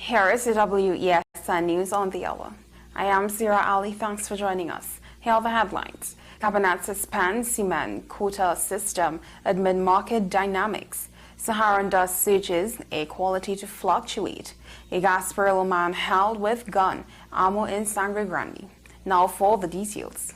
Here is the WESN News on the Hour. I am Zira Ali. Thanks for joining us. Here are the headlines. Cabinet suspends cement quota system amid market dynamics. Saharan dust surges, air quality to fluctuate. A Gasparilla man held with gun, ammo in Sangre Grande. Now for the details.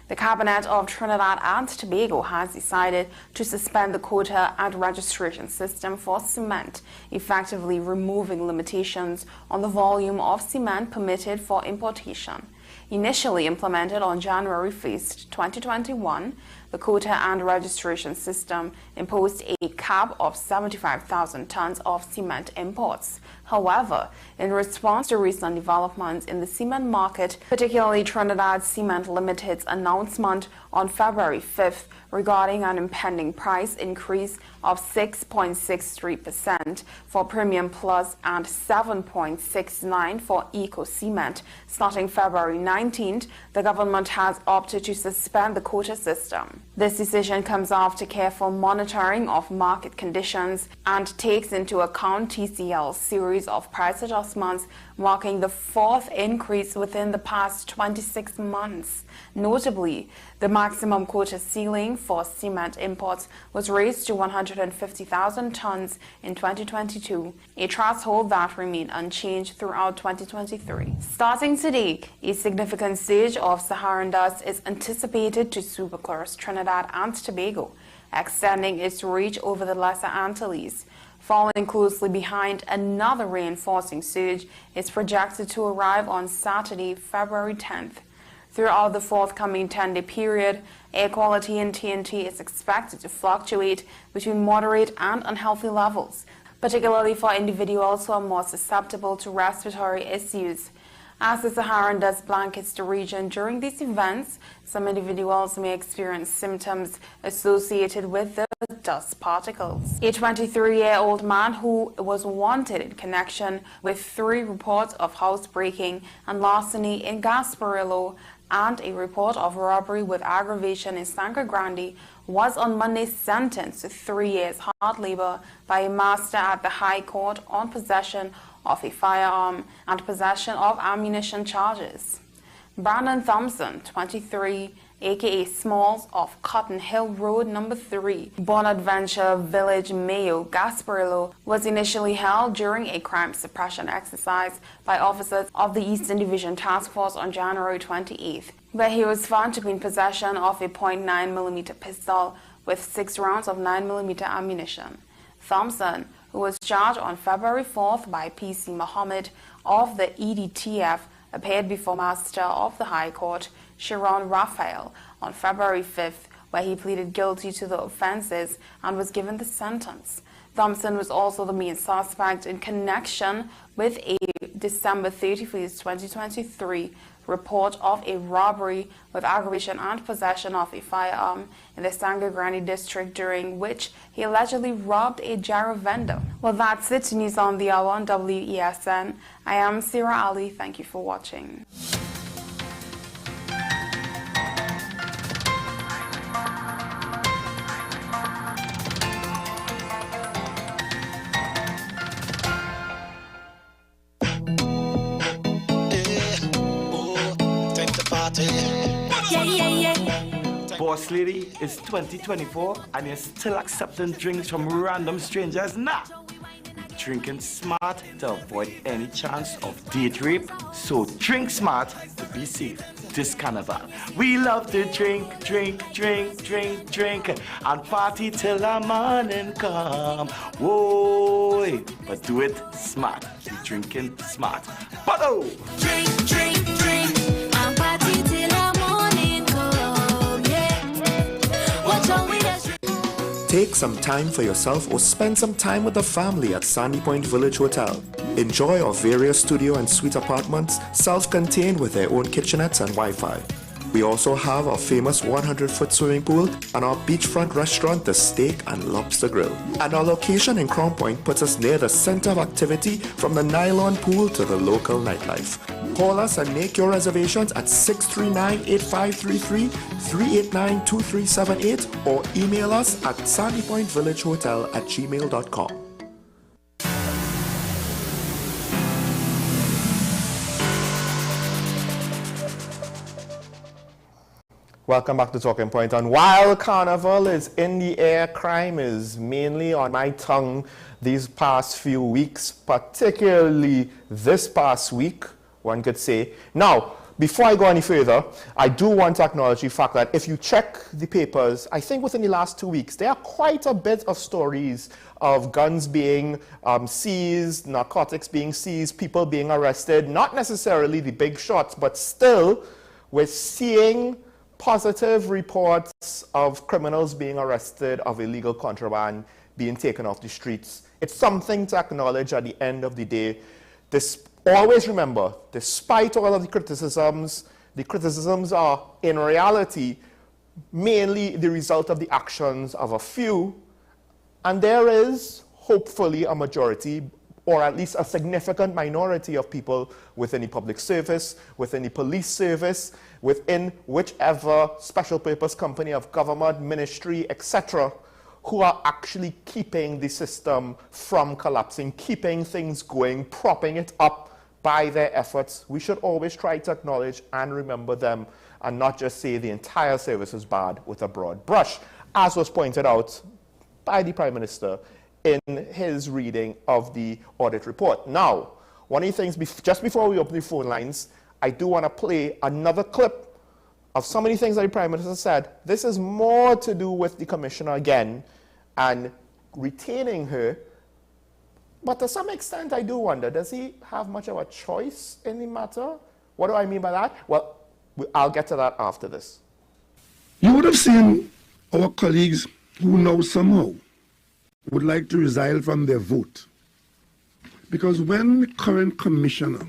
The Cabinet of Trinidad and Tobago has decided to suspend the quota and registration system for cement, effectively removing limitations on the volume of cement permitted for importation. Initially implemented on January 1st, 2021, the quota and registration system imposed a cap of 75,000 tons of cement imports. However, in response to recent developments in the cement market, particularly Trinidad Cement Limited's announcement on February 5th regarding an impending price increase of 6.63% for Premium Plus and 7.69% for Eco Cement starting February 19th, the government has opted to suspend the quota system. This decision comes after careful monitoring of market conditions and takes into account TCL's series of price adjustments, marking the fourth increase within the past 26 months. Notably, the maximum quota ceiling for cement imports was raised to 150,000 tons in 2022, a threshold that remained unchanged throughout 2023. Starting today, a significant surge of Saharan dust is anticipated to sweep across Trinidad and Tobago, extending its reach over the Lesser Antilles. Following closely behind, another reinforcing surge is projected to arrive on Saturday, February 10th. Throughout the forthcoming 10-day period, air quality in TNT is expected to fluctuate between moderate and unhealthy levels, particularly for individuals who are more susceptible to respiratory issues. As the Saharan dust blankets the region during these events, some individuals may experience symptoms associated with the dust particles. A 23-year-old man who was wanted in connection with 3 reports of housebreaking and larceny in Gasparillo and a report of robbery with aggravation in Sangre Grande was on Monday sentenced to 3 years hard labor by a master at the High Court on possession of a firearm and possession of ammunition charges. Brandon Thompson, 23, aka Smalls, of Cotton Hill Road No. 3, Bonaventure Village, Mayo, Gasparillo, was initially held during a crime suppression exercise by officers of the Eastern Division Task Force on January 28th, where he was found to be in possession of a .9mm pistol with 6 rounds of 9mm ammunition. Thompson, who was charged on February 4th by P.C. Mohammed of the EDTF, appeared before Master of the High Court, Sharon Raphael, on February 5th, where he pleaded guilty to the offenses and was given the sentence. Thompson was also the main suspect in connection with a December 31st, 2023 report of a robbery with aggravation and possession of a firearm in the Sangre Grande district, during which he allegedly robbed a gyro vendor. Well, that's it. News on the hour on WESN. I am Sarah Ali. Thank you for watching. Boss lady, it's 2024 and you're still accepting drinks from random strangers? Nah! Drinking smart to avoid any chance of date rape, so drink smart to be safe this carnival. We love to drink, and party till the morning come. Whoa, but do it smart. Be drinking smart. But oh! Drink, and party till the morning come, yeah. Watch out with us. Take some time for yourself or spend some time with the family at Sandy Point Village Hotel. Enjoy our various studio and suite apartments, self-contained with their own kitchenettes and Wi-Fi. We also have our famous 100-foot swimming pool and our beachfront restaurant, the Steak and Lobster Grill. And our location in Crown Point puts us near the center of activity, from the nylon pool to the local nightlife. Call us and make your reservations at 639-8533, 389-2378, or email us at sandypointvillagehotel@gmail.com. Welcome back to Talking Point. And while Carnival is in the air, crime is mainly on my tongue these past few weeks, particularly this past week, one could say. Now, before I go any further, I do want to acknowledge the fact that if you check the papers, I think within the last 2 weeks, there are quite a bit of stories of guns being seized, narcotics being seized, people being arrested, not necessarily the big shots, but still we're seeing positive reports of criminals being arrested, of illegal contraband being taken off the streets. It's something to acknowledge at the end of the day. Always remember, despite all of the criticisms are in reality mainly the result of the actions of a few, and there is hopefully a majority, or at least a significant minority of people within the public service, within the police service, within whichever special purpose company of government, ministry, etc., who are actually keeping the system from collapsing, keeping things going, propping it up by their efforts. We should always try to acknowledge and remember them, and not just say the entire service is bad with a broad brush, as was pointed out by the Prime Minister in his reading of the audit report. Now, one of the things, just before we open the phone lines, I do want to play another clip of some of the things that the Prime Minister said. This is more to do with the Commissioner again and retaining her. But to some extent, I do wonder, does he have much of a choice in the matter? What do I mean by that? Well, I'll get to that after this. You would have seen our colleagues who now somehow would like to resign from their vote. Because when the current commissioner,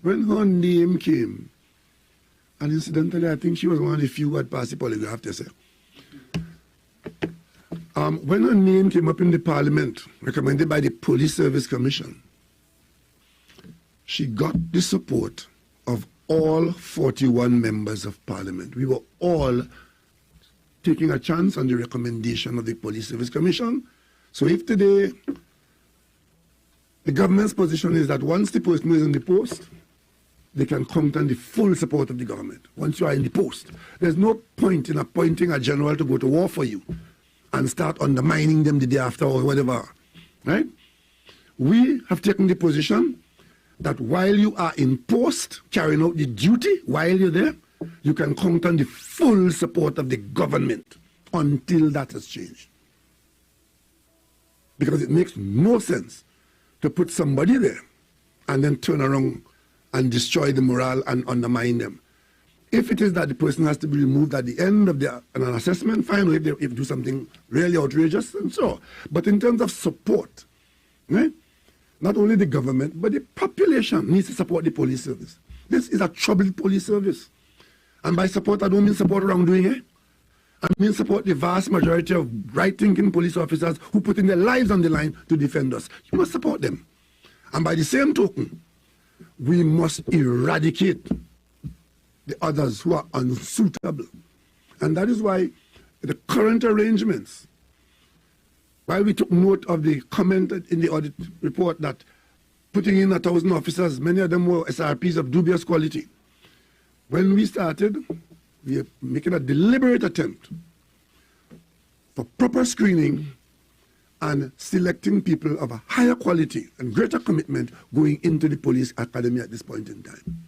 when her name came, and incidentally, I think she was one of the few who had passed the polygraph test. When her name came up in the parliament, recommended by the Police Service Commission, she got the support of all 41 members of parliament. We were all taking a chance on the recommendation of the Police Service Commission. So if today the government's position is that once the person is in the post, they can count on the full support of the government. Once you are in the post, there's no point in appointing a general to go to war for you and start undermining them the day after or whatever, right? We have taken the position that while you are in post, carrying out the duty, while you're there, you can count on the full support of the government until that has changed. Because it makes no sense to put somebody there and then turn around and destroy the morale and undermine them. If it is that the person has to be removed at the end of an assessment, fine, if they do something really outrageous, and so. But in terms of support, right? Not only the government, but the population needs to support the police service. This is a troubled police service. And by support, I don't mean support wrongdoing, eh? I mean support the vast majority of right-thinking police officers who put in their lives on the line to defend us. You must support them. And by the same token, we must eradicate the others who are unsuitable. And that is why the current arrangements, while we took note of the comment in the audit report that putting in 1,000 officers, many of them were SRPs of dubious quality. When we started, we are making a deliberate attempt for proper screening and selecting people of a higher quality and greater commitment going into the police academy at this point in time.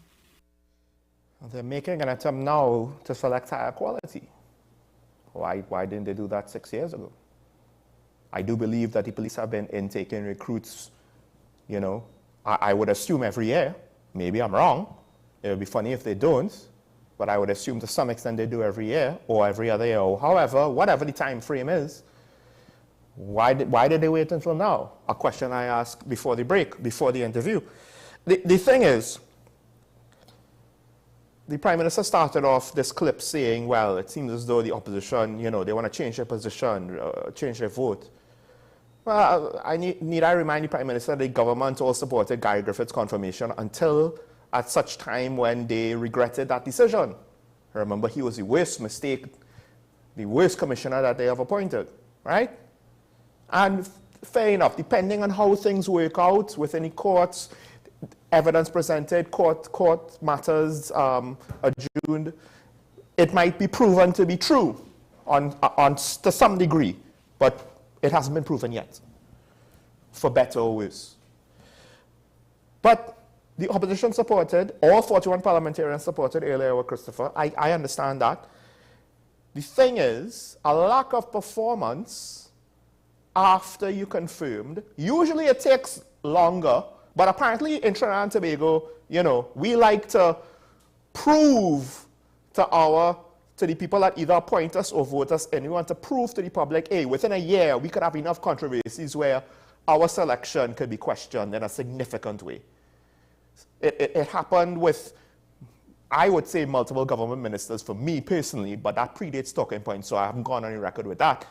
They're making an attempt now to select higher quality. Why didn't they do that 6 years ago? I do believe that the police have been intaking recruits, you know, I would assume every year. Maybe I'm wrong. It would be funny if they don't, but I would assume to some extent they do every year or every other year, or however, whatever the time frame is. Why did they wait until now? A question I asked before the break, before the interview. The thing is, the Prime Minister started off this clip saying, well, it seems as though the opposition, you know, they want to change their position, change their vote. Well, need I remind the Prime Minister the government all supported Guy Griffith's confirmation until at such time when they regretted that decision. Remember, he was the worst mistake, the worst commissioner that they have appointed, right? And fair enough, depending on how things work out within the courts, evidence presented, court matters adjourned, it might be proven to be true to some degree, but it hasn't been proven yet, for better or worse. But the opposition supported, all 41 parliamentarians supported earlier with Christopher. I understand that. The thing is, a lack of performance after you confirmed, usually it takes longer, but apparently in Trinidad and Tobago, you know, we like to prove to the people that either appoint us or vote us in. We want to prove to the public, hey, within a year, we could have enough controversies where our selection could be questioned in a significant way. It happened with, I would say, multiple government ministers for me personally, but that predates talking point, so I haven't gone on the record with that,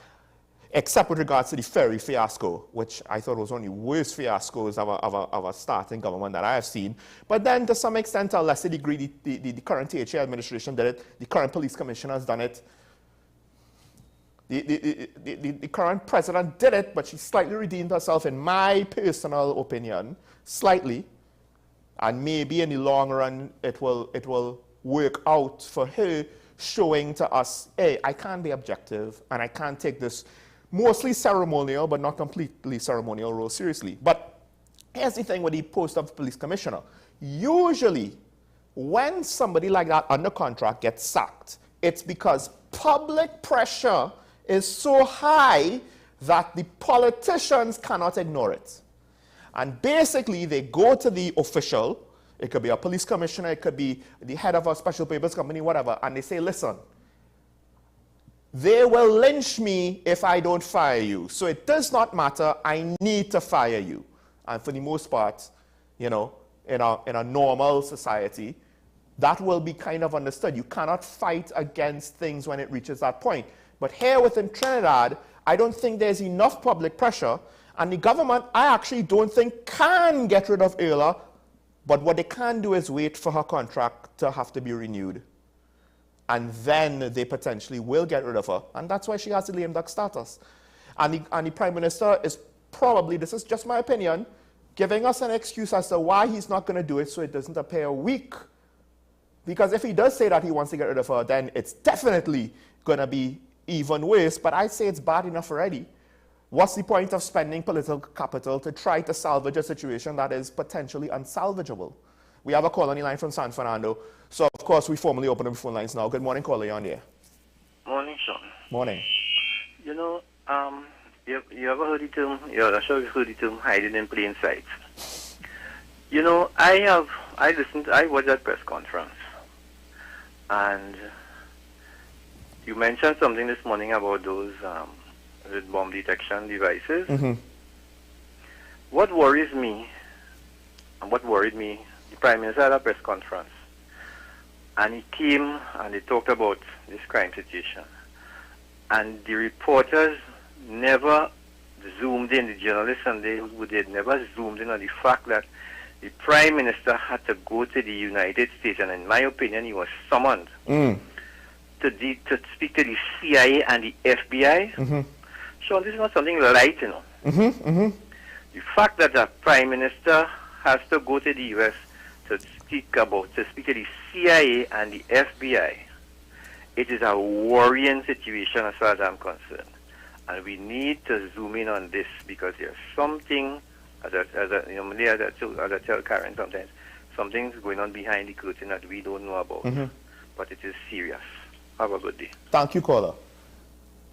except with regards to the ferry fiasco, which I thought was one of the worst fiascos of a starting government that I have seen. But then, to some extent, to a lesser degree, the current THA administration did it, the current police commissioner has done it, the current president did it, but she slightly redeemed herself, in my personal opinion, slightly. And maybe in the long run, it will work out for her, showing to us, hey, I can't be objective, and I can't take this mostly ceremonial, but not completely ceremonial role seriously. But here's the thing with the post of police commissioner. Usually, when somebody like that under contract gets sacked, it's because public pressure is so high that the politicians cannot ignore it. And basically, they go to the official, it could be a police commissioner, it could be the head of a special papers company, whatever, and they say, listen, they will lynch me if I don't fire you. So it does not matter, I need to fire you. And for the most part, you know, in a normal society, that will be kind of understood. You cannot fight against things when it reaches that point. But here within Trinidad, I don't think there's enough public pressure, and the government, I actually don't think, can get rid of Ayla, but what they can do is wait for her contract to have to be renewed. And then they potentially will get rid of her, and that's why she has the lame duck status. And the Prime Minister is probably, this is just my opinion, giving us an excuse as to why he's not going to do it so it doesn't appear weak. Because if he does say that he wants to get rid of her, then it's definitely going to be even worse. But I say it's bad enough already. What's the point of spending political capital to try to salvage a situation that is potentially unsalvageable? We have a call on the line from San Fernando. So, of course, we formally open up the phone lines now. Good morning, caller. You're on the air. Morning, Sean. Morning. You know, you ever heard the term, I'm sure you've heard the term hiding in plain sight. You know, I watched that press conference, and you mentioned something this morning about those with bomb detection devices. Mm-hmm. What worries me, and what worried me, the Prime Minister had a press conference, and he came and they talked about this crime situation. And the reporters never zoomed in, the journalists and they never zoomed in on the fact that the Prime Minister had to go to the United States, and in my opinion, he was summoned to speak to the CIA and the FBI. Mm-hmm. Sean, this is not something light, you know. Mm-hmm. Mm-hmm. The fact that the Prime Minister has to go to the U.S. to speak to the CIA and the FBI, it is a worrying situation as far as I'm concerned. And we need to zoom in on this because there's something, as I tell Karen sometimes, something's going on behind the curtain that we don't know about. Mm-hmm. But it is serious. Have a good day. Thank you, caller.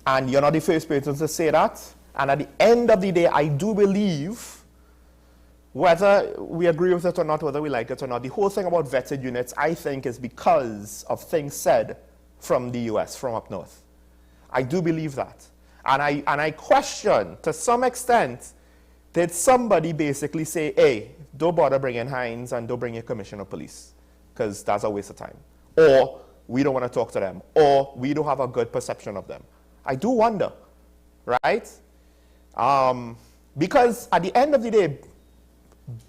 And you're not the first person to say that. And at the end of the day, I do believe, whether we agree with it or not, whether we like it or not, the whole thing about vetted units, I think, is because of things said from the US, from up north. I do believe that. And I question, to some extent, did somebody basically say, hey, don't bother bringing Hines and don't bring your commissioner of police, because that's a waste of time. Or we don't want to talk to them. Or we don't have a good perception of them. I do wonder, right? Because at the end of the day,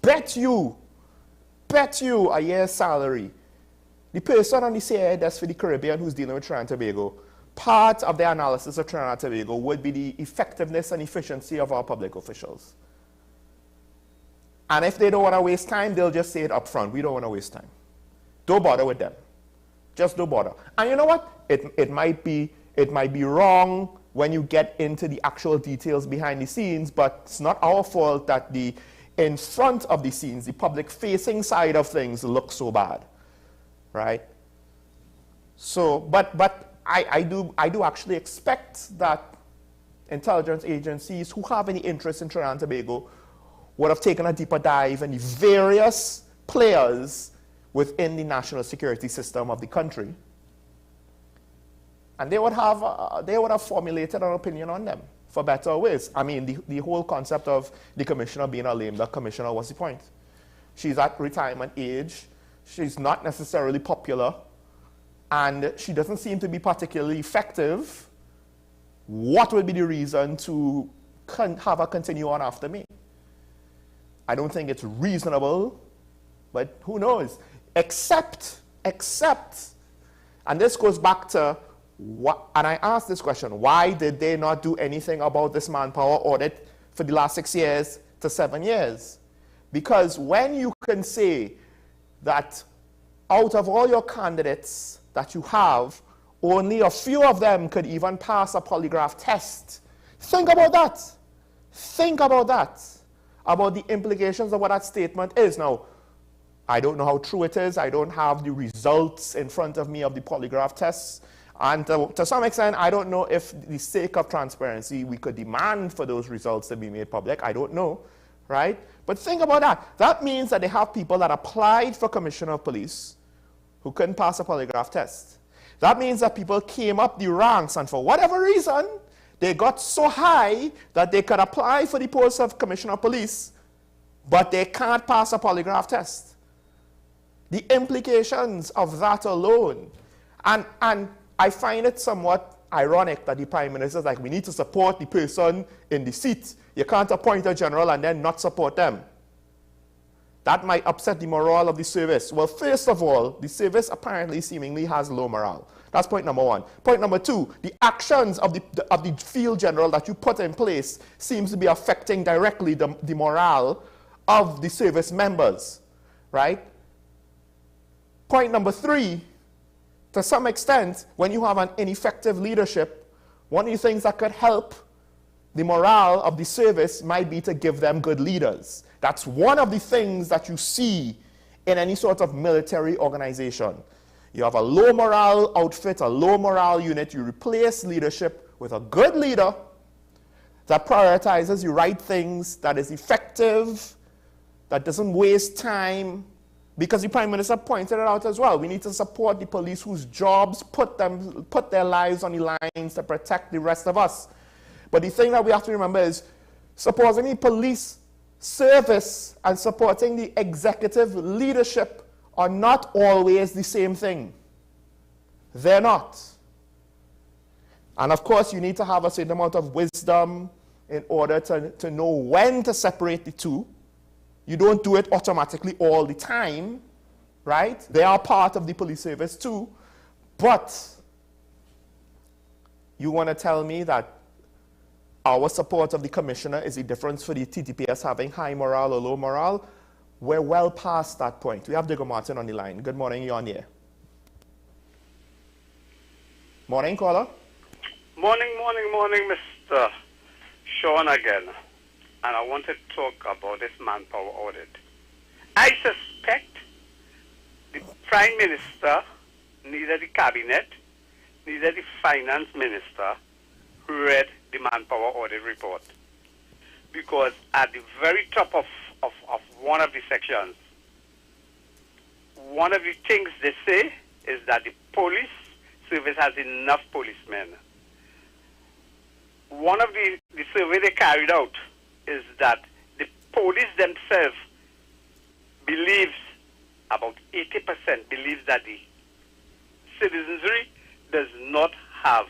bet you a year's salary, the person on the CIA desk for the Caribbean who's dealing with Trinidad and Tobago, part of their analysis of Trinidad and Tobago would be the effectiveness and efficiency of our public officials. And if they don't want to waste time, they'll just say it up front. We don't want to waste time. Don't bother with them. Just don't bother. And you know what? It might be wrong when you get into the actual details behind the scenes, but it's not our fault that in front of the scenes, the public-facing side of things looks so bad, right? So, but I do actually expect that intelligence agencies who have any interest in Trinidad and Tobago would have taken a deeper dive in the various players within the national security system of the country, and they would have formulated an opinion on them, for better or worse. I mean, the whole concept of the commissioner being a lame duck commissioner, what's the point? She's at retirement age, she's not necessarily popular, and she doesn't seem to be particularly effective. What would be the reason to have her continue on after me? I don't think it's reasonable, but who knows? Except, and this goes back to what, and I asked this question, why did they not do anything about this manpower audit for the last 6 years to 7 years? Because when you can say that out of all your candidates that you have, only a few of them could even pass a polygraph test, think about that. Think about that, about the implications of what that statement is. Now, I don't know how true it is. I don't have the results in front of me of the polygraph tests. And to some extent, I don't know if, for the sake of transparency, we could demand for those results to be made public. I don't know, right? But think about that. That means that they have people that applied for commissioner of police who couldn't pass a polygraph test. That means that people came up the ranks, and for whatever reason, they got so high that they could apply for the post of commissioner of police, but they can't pass a polygraph test. The implications of that alone, and I find it somewhat ironic that the Prime Minister is like, we need to support the person in the seat. You can't appoint a general and then not support them. That might upset the morale of the service. Well, first of all, the service apparently seemingly has low morale. That's point number one. Point number two, the actions of the field general that you put in place seems to be affecting directly the morale of the service members, right? Point number three, to some extent, when you have an ineffective leadership, one of the things that could help the morale of the service might be to give them good leaders. That's one of the things that you see in any sort of military organization. You have a low morale outfit, a low morale unit, you replace leadership with a good leader that prioritizes the right things, that is effective, that doesn't waste time, because the Prime Minister pointed it out as well. We need to support the police whose jobs put their lives on the lines to protect the rest of us. But the thing that we have to remember is, supposing the police service and supporting the executive leadership are not always the same thing. They're not. And of course, you need to have a certain amount of wisdom in order to know when to separate the two. You don't do it automatically all the time, right? They are part of the police service too. But you want to tell me that our support of the commissioner is the difference for the TTPS having high morale or low morale? We're well past that point. We have Digger Martin on the line. Good morning, you're on here. Morning, caller. Morning, Mr. Sean again. And I want to talk about this manpower audit. I suspect the Prime Minister, neither the Cabinet, neither the Finance Minister read the manpower audit report. Because at the very top of one of the sections, one of the things they say is that the police service has enough policemen. One of the survey they carried out is that the police themselves believes, about 80% believes that the citizenry does not have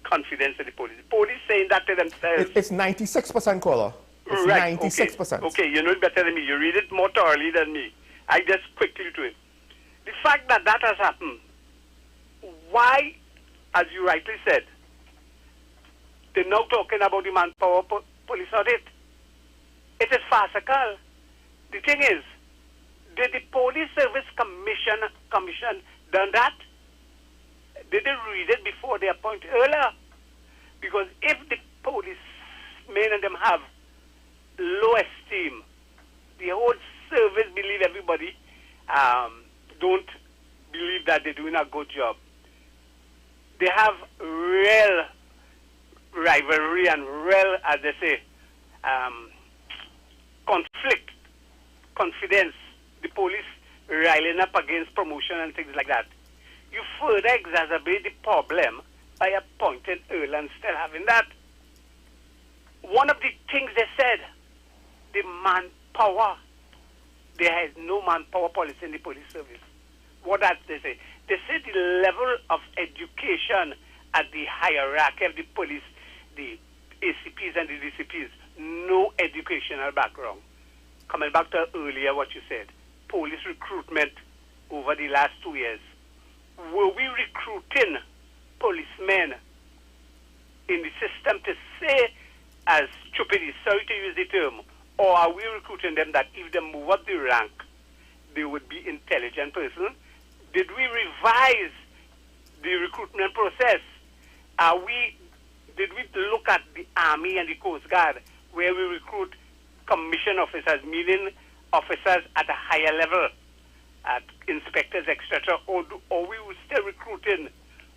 confidence in the police. The police saying that to themselves. It's 96%, caller. It's right, 96%. Okay, you know it better than me. You read it more thoroughly than me. I just quickly to it. The fact that that has happened, why, as you rightly said, they're now talking about the manpower police audit. It is farcical. The thing is, did the Police Service Commission done that? Did they read it before they appoint earlier? Because if the policemen and them have low esteem, the whole service believe everybody don't believe that they're doing a good job. They have real rivalry and real, as they say, confidence. The police riling up against promotion and things like that. You further exacerbate the problem by appointing early and still having that. One of the things they said, the manpower, there is no manpower policy in the police service. What that they say? They say the level of education at the hierarchy of the police, the ACPs and the DCPs, no educational background. Coming back to earlier what you said, police recruitment over the last 2 years. Were we recruiting policemen in the system to say, as stupid, sorry to use the term, or are we recruiting them that if they move up the rank, they would be intelligent person? Did we revise the recruitment process? Did we look at the Army and the Coast Guard, where we recruit commission officers, meaning officers at a higher level, at inspectors, etc., or we were still recruiting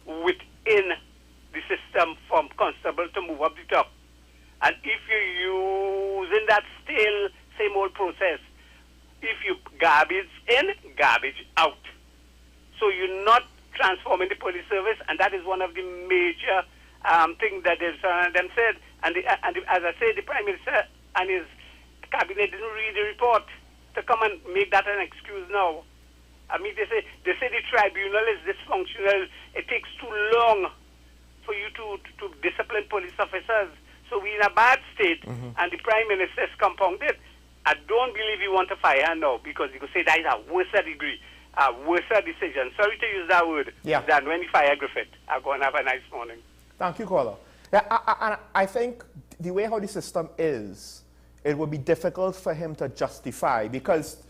within the system from constable to move up the top? And if you're using that still same old process, if you garbage in, garbage out. So you're not transforming the police service, and that is one of the major things that them said. And as I said, the Prime Minister and his cabinet didn't read the report to come and make that an excuse now. I mean, they say the tribunal is dysfunctional. It takes too long for you to discipline police officers. So we're in a bad state, and the Prime Minister is compounded. I don't believe you want to fire her now, because you could say that is a worse degree, a worse decision. Sorry to use that word, than when you fire Griffith. I'll go and have a nice morning. Thank you, caller. Yeah, I think the way how the system is, it would be difficult for him to justify, because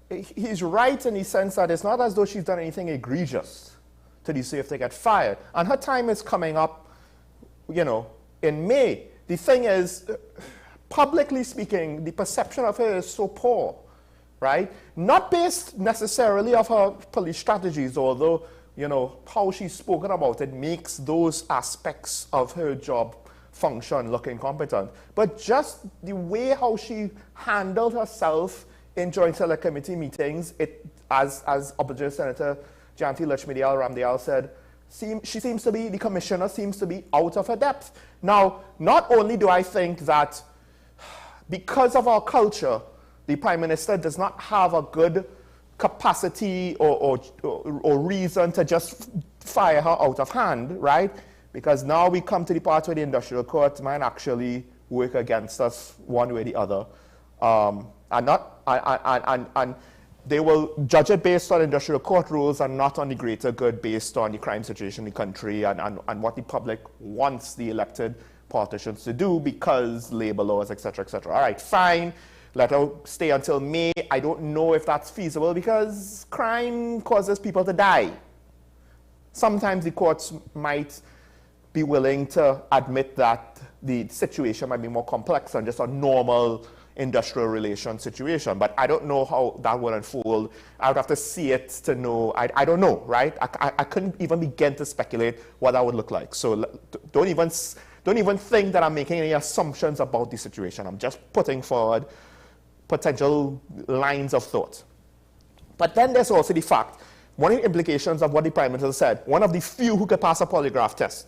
he's right in the sense that it's not as though she's done anything egregious to be safe to get fired. And her time is coming up, you know, in May. The thing is, publicly speaking, the perception of her is so poor, right? Not based necessarily of her police strategies, although, you know, how she's spoken about it makes those aspects of her job function look incompetent. But just the way how she handled herself in joint select committee meetings, as Opposition Senator Janti Lakshmidiyal Ramdiyal said, the commissioner seems to be out of her depth. Now, not only do I think that because of our culture, the Prime Minister does not have a good capacity or reason to just fire her out of hand, right? Because now we come to the part where the industrial court might actually work against us one way or the other. And they will judge it based on industrial court rules and not on the greater good based on the crime situation in the country and what the public wants the elected politicians to do because labor laws, etc., etc. All right, fine. Let her stay until May. I don't know if that's feasible because crime causes people to die. Sometimes the courts might be willing to admit that the situation might be more complex than just a normal industrial relation situation. But I don't know how that will unfold. I would have to see it to know. I don't know, right? I couldn't even begin to speculate what that would look like. So don't even think that I'm making any assumptions about the situation. I'm just putting forward potential lines of thought. But then there's also the fact, one of the implications of what the Prime Minister said, one of the few who could pass a polygraph test.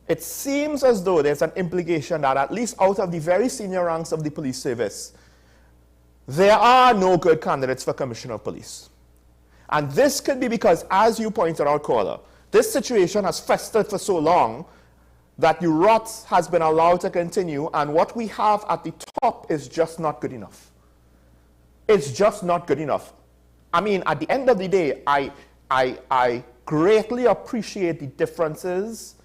It seems as though there's an implication that at least out of the very senior ranks of the police service, there are no good candidates for Commissioner of Police. And this could be because, as you pointed out, caller, this situation has festered for so long that the rot has been allowed to continue, and what we have at the top is just not good enough. It's just not good enough. I mean, at the end of the day, I greatly appreciate the differences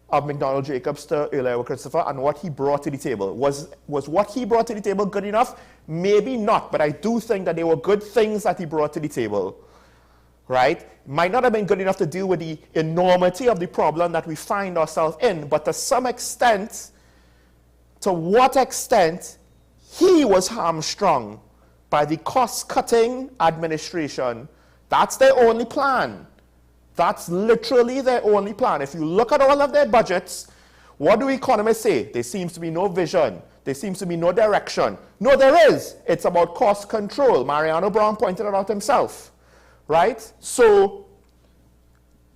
of McDonald Jacobs to Earlier Christopher and what he brought to the table. Was what he brought to the table good enough? Maybe not, but I do think that there were good things that he brought to the table, right? Might not have been good enough to deal with the enormity of the problem that we find ourselves in, but to some extent, to what extent he was hamstrung by the cost-cutting administration. That's their only plan. That's literally their only plan. If you look at all of their budgets, what do economists say? There seems to be no vision. There seems to be no direction. No, there is. It's about cost control. Mariano Brown pointed it out himself, right? So,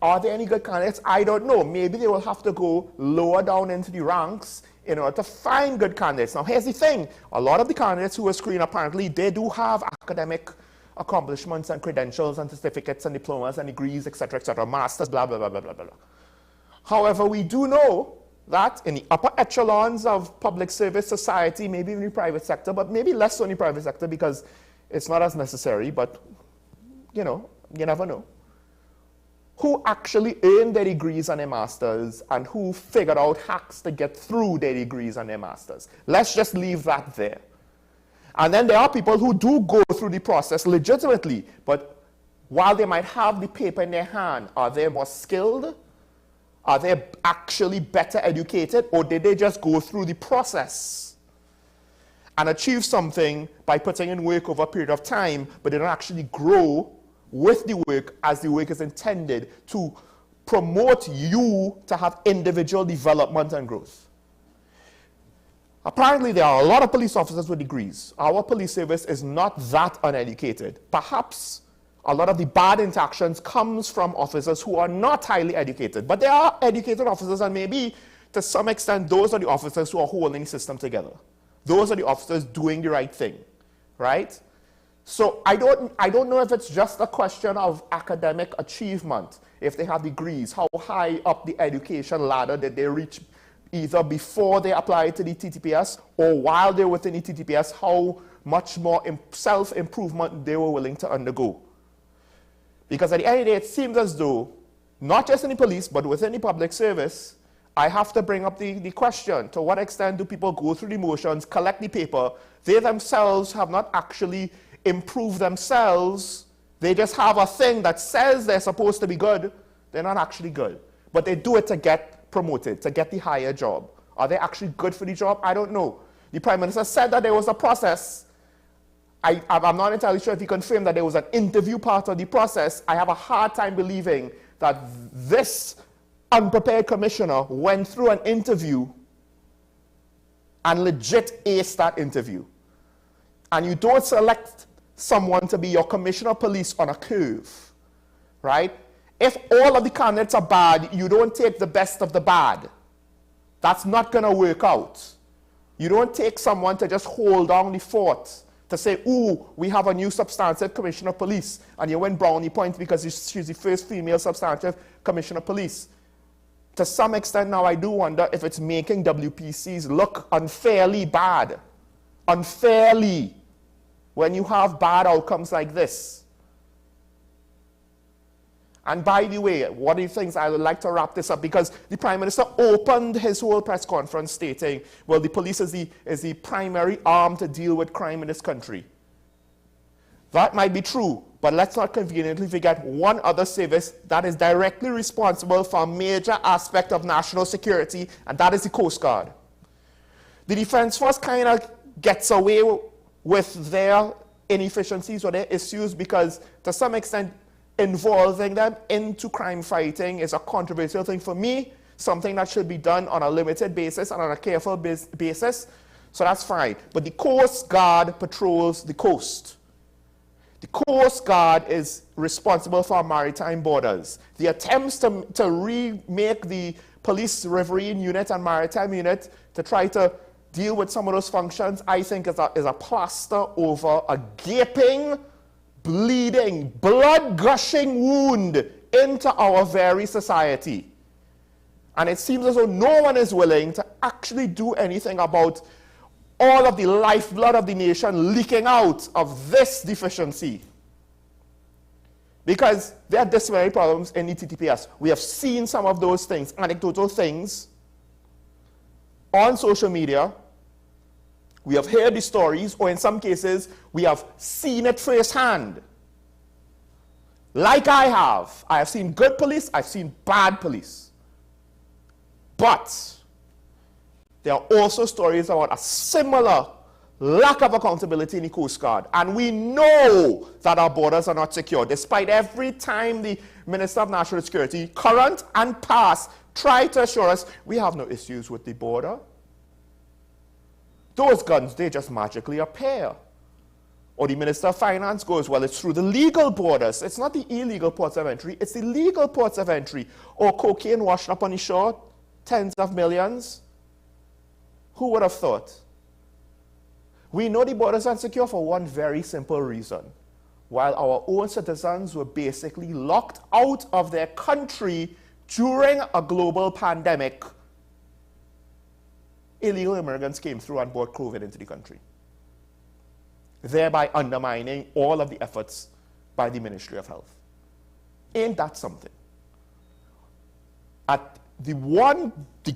are there any good candidates? I don't know. Maybe they will have to go lower down into the ranks in order to find good candidates. Now, here's the thing. A lot of the candidates who are screened, apparently, they do have academic accomplishments and credentials and certificates and diplomas and degrees, etc., masters, blah, blah, blah, blah, blah, blah. However, we do know that in the upper echelons of public service society, maybe in the private sector, but maybe less so in the private sector because it's not as necessary, but, you know, you never know, who actually earned their degrees and their masters and who figured out hacks to get through their degrees and their masters. Let's just leave that there. And then there are people who do go through the process legitimately, but while they might have the paper in their hand, are they more skilled? Are they actually better educated? Or did they just go through the process and achieve something by putting in work over a period of time, but they don't actually grow with the work as the work is intended to promote you to have individual development and growth? Apparently, there are a lot of police officers with degrees. Our police service is not that uneducated. Perhaps a lot of the bad interactions comes from officers who are not highly educated. But there are educated officers, and maybe to some extent, those are the officers who are holding the system together. Those are the officers doing the right thing, right? So I don't know if it's just a question of academic achievement. If they have degrees, how high up the education ladder did they reach either before they applied to the TTPS or while they were within the TTPS, how much more self-improvement they were willing to undergo. Because at the end of the day, it seems as though, not just in the police, but within the public service, I have to bring up the question, to what extent do people go through the motions, collect the paper, they themselves have not actually improved themselves, they just have a thing that says they're supposed to be good, they're not actually good. But they do it to get promoted, to get the higher job. Are they actually good for the job? I don't know. The Prime Minister said that there was a process. I'm not entirely sure if he confirmed that there was an interview part of the process. I have a hard time believing that this unprepared commissioner went through an interview and legit aced that interview. And you don't select someone to be your commissioner of police on a curve, right? If all of the candidates are bad, you don't take the best of the bad. That's not going to work out. You don't take someone to just hold down the fort, to say, ooh, we have a new substantive commissioner of police, and you win brownie points because she's the first female substantive commissioner of police. To some extent now, I do wonder if it's making WPCs look unfairly bad. Unfairly, when you have bad outcomes like this. And by the way, one of the things I would like to wrap this up, because the Prime Minister opened his whole press conference stating, well, the police is the primary arm to deal with crime in this country. That might be true, but let's not conveniently forget one other service that is directly responsible for a major aspect of national security, and that is the Coast Guard. The Defense Force kind of gets away with their inefficiencies or their issues because, to some extent, involving them into crime fighting is a controversial thing for me, something that should be done on a limited basis and on a careful basis, so that's fine. But the Coast Guard patrols the coast. The Coast Guard is responsible for our maritime borders. The attempts to remake the police riverine unit and maritime unit to try to deal with some of those functions, I think is a plaster over a gaping, bleeding, blood-gushing wound into our very society. And it seems as though no one is willing to actually do anything about all of the lifeblood of the nation leaking out of this deficiency. Because there are disciplinary problems in the TTPS. We have seen some of those things, anecdotal things, on social media. We have heard the stories, or in some cases, we have seen it firsthand. Like I have seen good police, I've seen bad police. But there are also stories about a similar lack of accountability in the Coast Guard. And we know that our borders are not secure, despite every time the Minister of National Security, current and past, try to assure us we have no issues with the border. Those guns, they just magically appear. Or the Minister of Finance goes, well, it's through the legal borders. It's not the illegal ports of entry, it's the legal ports of entry. Or cocaine washed up on the shore, tens of millions. Who would have thought? We know the borders are insecure for one very simple reason. While our own citizens were basically locked out of their country during a global pandemic, illegal immigrants came through and brought COVID into the country, thereby undermining all of the efforts by the Ministry of Health. Ain't that something? At the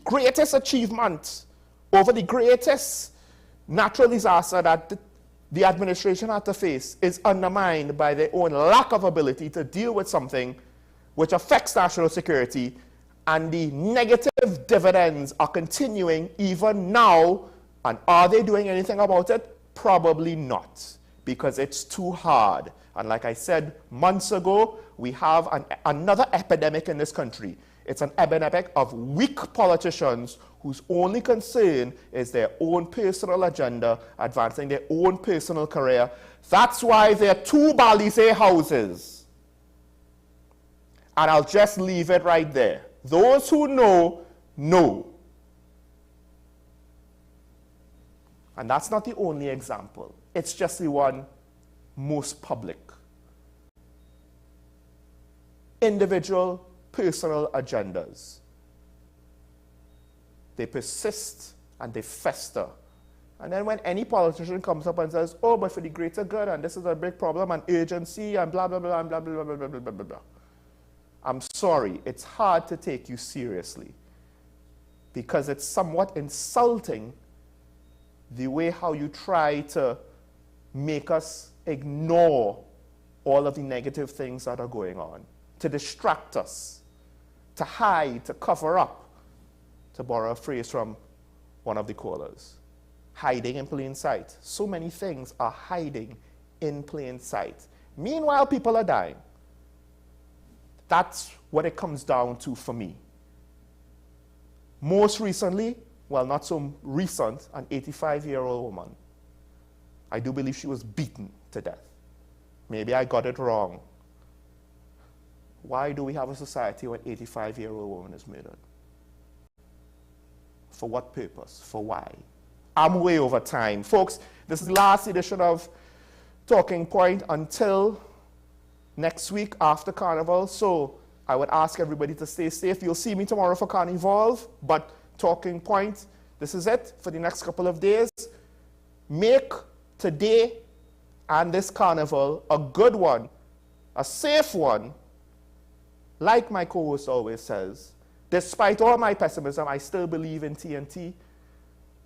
greatest achievement over the greatest natural disaster that the administration had to face is undermined by their own lack of ability to deal with something which affects national security, and the negative dividends are continuing even now. And are they doing anything about it? Probably not, because it's too hard. And like I said months ago, we have another epidemic in this country. It's an epidemic of weak politicians whose only concern is their own personal agenda, advancing their own personal career. That's why there are 2 Balisé houses. And I'll just leave it right there. Those who know, know. And that's not the only example. It's just the one most public. Individual, personal agendas. They persist and they fester. And then when any politician comes up and says, oh, but for the greater good, and this is a big problem, and urgency, and blah, blah, blah, and blah, blah, blah, blah, blah, blah, blah, blah. I'm sorry, it's hard to take you seriously because it's somewhat insulting the way how you try to make us ignore all of the negative things that are going on, to distract us, to hide, to cover up, to borrow a phrase from one of the callers. Hiding in plain sight. So many things are hiding in plain sight. Meanwhile, people are dying. That's what it comes down to for me. Most recently, well, not so recent, an 85-year-old woman. I do believe she was beaten to death. Maybe I got it wrong. Why do we have a society where an 85-year-old woman is murdered? For what purpose? For why? I'm way over time. Folks, this is the last edition of Talking Point until next week after Carnival. So I would ask everybody to stay safe. You'll see me tomorrow for Carnival, but Talking Point, this is it for the next couple of days. Make today and this Carnival a good one, a safe one, like my co-host always says. Despite all my pessimism, I still believe in TNT.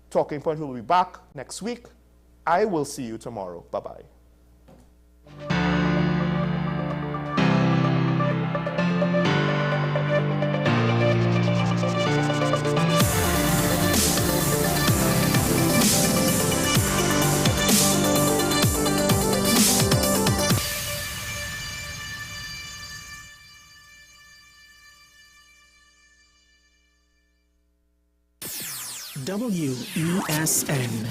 Talking Point will be back next week. I will see you tomorrow. Bye-bye. WESN.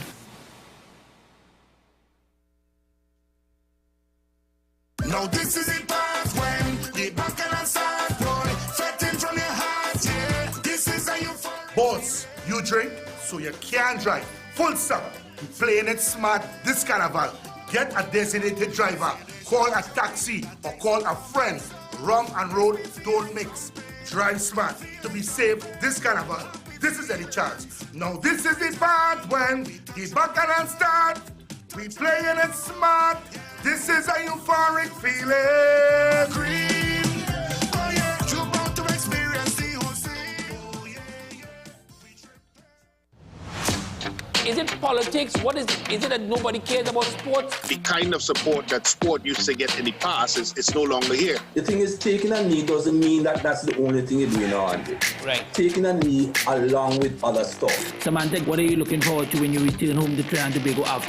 Now this is the part when the bacchanal start boy, fretting from your heart, yeah. This is how you fall. Boss, you drink, so you can't drive. Full stop. You're playing it smart this carnival. Get a designated driver. Call a taxi or call a friend. Rum and road don't mix. Drive smart to be safe this carnival. This is Eddie Charles. Now this is the part when the bacchanal start. We playing it smart. This is a euphoric feeling. Green, oh yeah, you're about to experience the whole scene. Oh yeah, Is it politics? What is it? Is it that nobody cares about sports? The kind of support that sport used to get in the past is no longer here. The thing is, taking a knee doesn't mean that that's the only thing you're doing on it. Right. Taking a knee along with other stuff. Samantha, what are you looking forward to when you return home to Trinidad and Tobago after